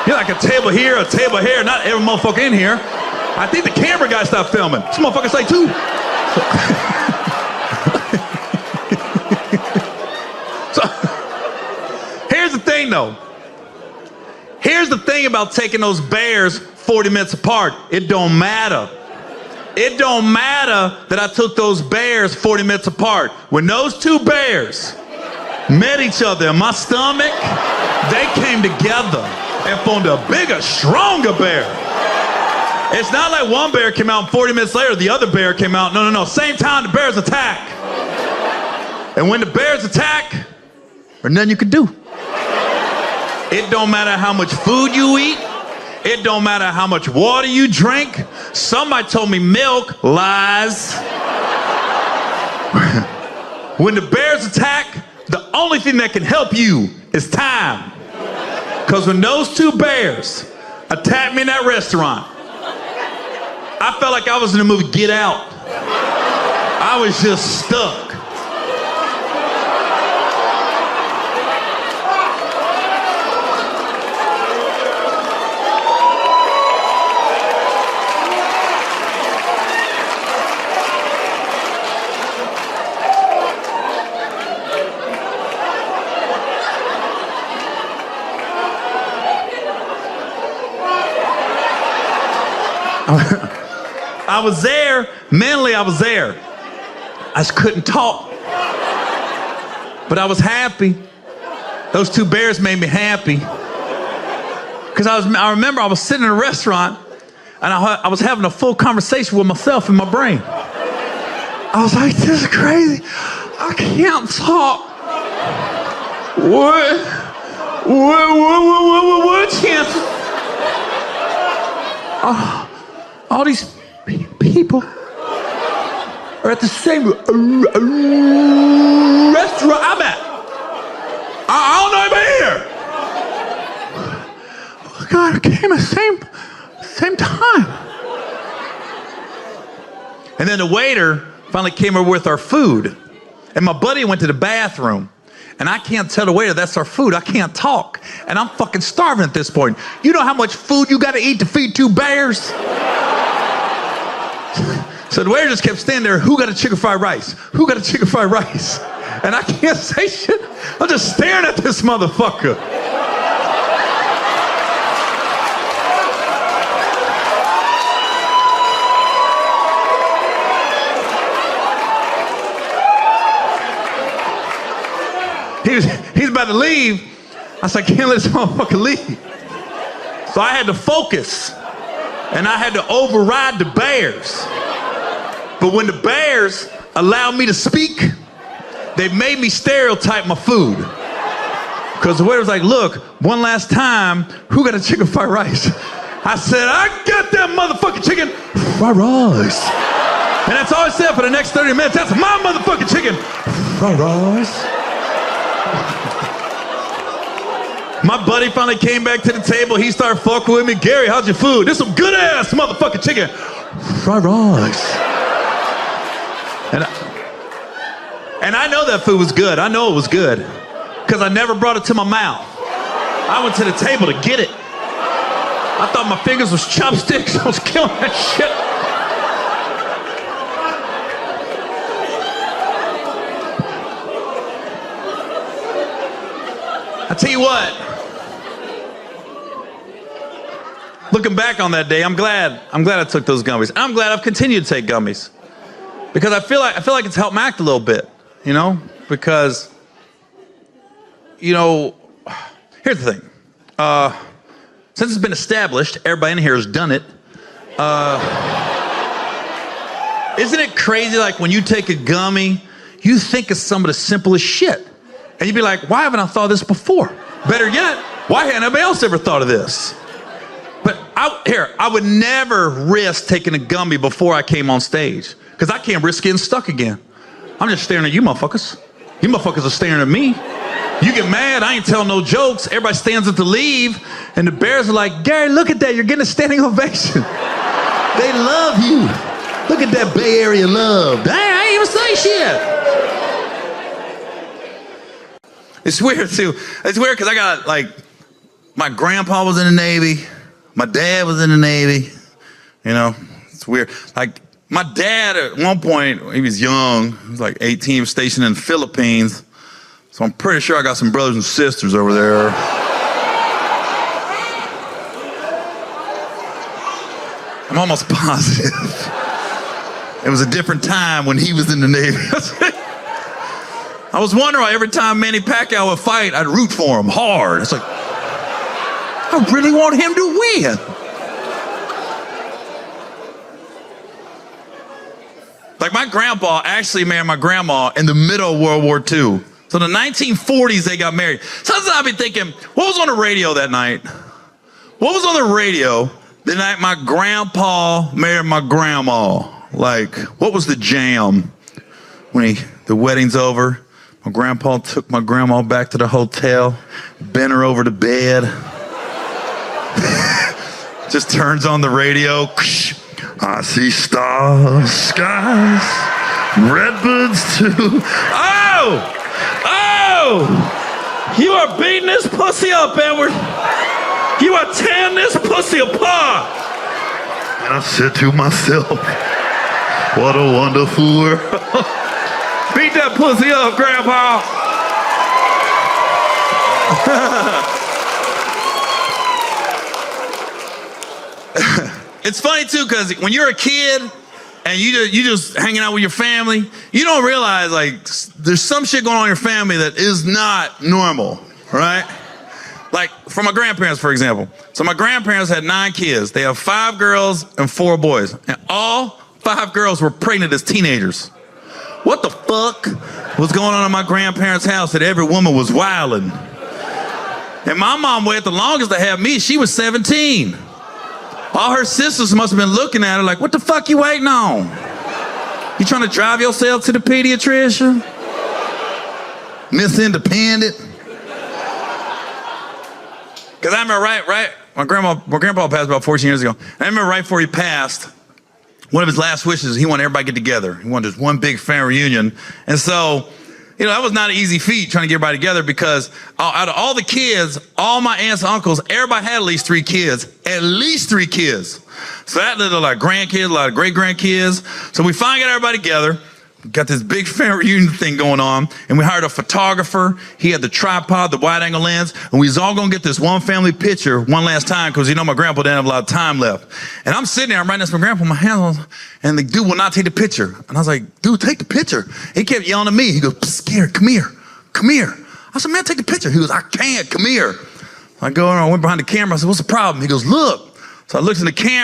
You're like a table here, a table here, not every motherfucker in here. I think the camera guy stopped filming. This motherfucker's like, too. So, here's the thing though. Here's the thing about taking those bears 40 minutes apart. It don't matter. It don't matter that I took those bears 40 minutes apart. When those two bears met each other in my stomach, they came together and formed a bigger, stronger bear. It's not like one bear came out and 40 minutes later the other bear came out. No. Same time the bears attack. And when the bears attack, there's nothing you can do. It don't matter how much food you eat. It don't matter how much water you drink. Somebody told me milk. Lies. When the bears attack, the only thing that can help you is time. Because when those two bears attacked me in that restaurant, I felt like I was in the movie Get Out. I was just stuck. I was there, mentally I was there. I just couldn't talk. But I was happy. Those two bears made me happy. Because I remember I was sitting in a restaurant and I was having a full conversation with myself in my brain. I was like, this is crazy. I can't talk. What chance? All these people are at the same restaurant I'm at. I don't know anybody here. Oh God, it came at the same time. And then the waiter finally came over with our food. And my buddy went to the bathroom. And I can't tell the waiter that's our food. I can't talk. And I'm fucking starving at this point. You know how much food you gotta eat to feed two bears? So the waiter just kept standing there, who got a chicken fried rice? Who got a chicken fried rice? And I can't say shit. I'm just staring at this motherfucker. He's about to leave. I said, I can't let this motherfucker leave. So I had to focus. And I had to override the bears. But when the bears allowed me to speak, they made me stereotype my food. Because the waiter was like, look, one last time, who got a chicken fried rice? I said, I got that motherfucking chicken fried rice. And that's all I said for the next 30 minutes. That's my motherfucking chicken fried rice. My buddy finally came back to the table. He started fucking with me. Gary, how's your food? This some good ass motherfucking chicken fried rice. And I know that food was good. I know it was good. Because I never brought it to my mouth. I went to the table to get it. I thought my fingers was chopsticks. I was killing that shit. I tell you what. Looking back on that day, I'm glad I took those gummies. I'm glad I've continued to take gummies. Because I feel like it's helped me act a little bit, you know? Because, you know, Here's the thing. Since it's been established, everybody in here has done it. Isn't it crazy, like when you take a gummy, you think of some of the simplest shit. And you'd be like, why haven't I thought of this before? Better yet, why hadn't anybody else ever thought of this? But I would never risk taking a gummy before I came on stage, because I can't risk getting stuck again. I'm just staring at you motherfuckers. You motherfuckers are staring at me. You get mad, I ain't telling no jokes. Everybody stands up to leave, and the Bears are like, Gary, look at that, you're getting a standing ovation. They love you. Look at that Bay Area love. Dang, I ain't even say shit. It's weird too. It's weird because I got, like, my grandpa was in the Navy. My dad was in the Navy. You know, it's weird. Like, my dad at one point, he was young. He was like 18, was stationed in the Philippines. So I'm pretty sure I got some brothers and sisters over there. I'm almost positive. It was a different time when he was in the Navy. I was wondering why every time Manny Pacquiao would fight, I'd root for him hard. It's like, I really want him to win. Like, my grandpa actually married my grandma in the middle of World War II. So in the 1940s, they got married. Sometimes I've been thinking, what was on the radio that night? What was on the radio the night my grandpa married my grandma? Like, what was the jam? When the wedding's over, my grandpa took my grandma back to the hotel, bent her over the bed, just turns on the radio. I see stars, skies, redbirds too. Oh! Oh! You are beating this pussy up, Edward. You are tearing this pussy apart. And I said to myself, what a wonderful world. Beat that pussy up, Grandpa. It's funny too, because when you're a kid and you just hanging out with your family, you don't realize, like, there's some shit going on in your family that is not normal, right? Like, for my grandparents, for example. So my grandparents had 9 kids. They have 5 girls and 4 boys. And all 5 girls were pregnant as teenagers. What the fuck was going on in my grandparents' house that every woman was wilding? And my mom waited the longest to have me. She was 17. All her sisters must have been looking at her like, what the fuck you waiting on? You trying to drive yourself to the pediatrician? Miss Independent? Because I remember right, my grandpa passed about 14 years ago. I remember right before he passed, one of his last wishes, he wanted everybody to get together. He wanted just one big family reunion. And so, you know, that was not an easy feat trying to get everybody together, because out of all the kids, all my aunts and uncles, everybody had at least 3 kids. At least 3 kids. So that little, like, grandkids, a lot of great-grandkids. So we finally got everybody together. Got this big family reunion thing going on, and we hired a photographer. He had the tripod, the wide-angle lens, and we was all gonna get this one family picture one last time, because, you know, my grandpa didn't have a lot of time left. And I'm sitting there, I'm writing this to my grandpa, my hands on, and the dude will not take the picture. And I was like, dude, take the picture. He kept yelling at me. He goes, Gary, come here, come here. I said, man, take the picture. He goes, I can't, come here. I go, I went behind the camera. I said, what's the problem? He goes, look. So I looked in the camera.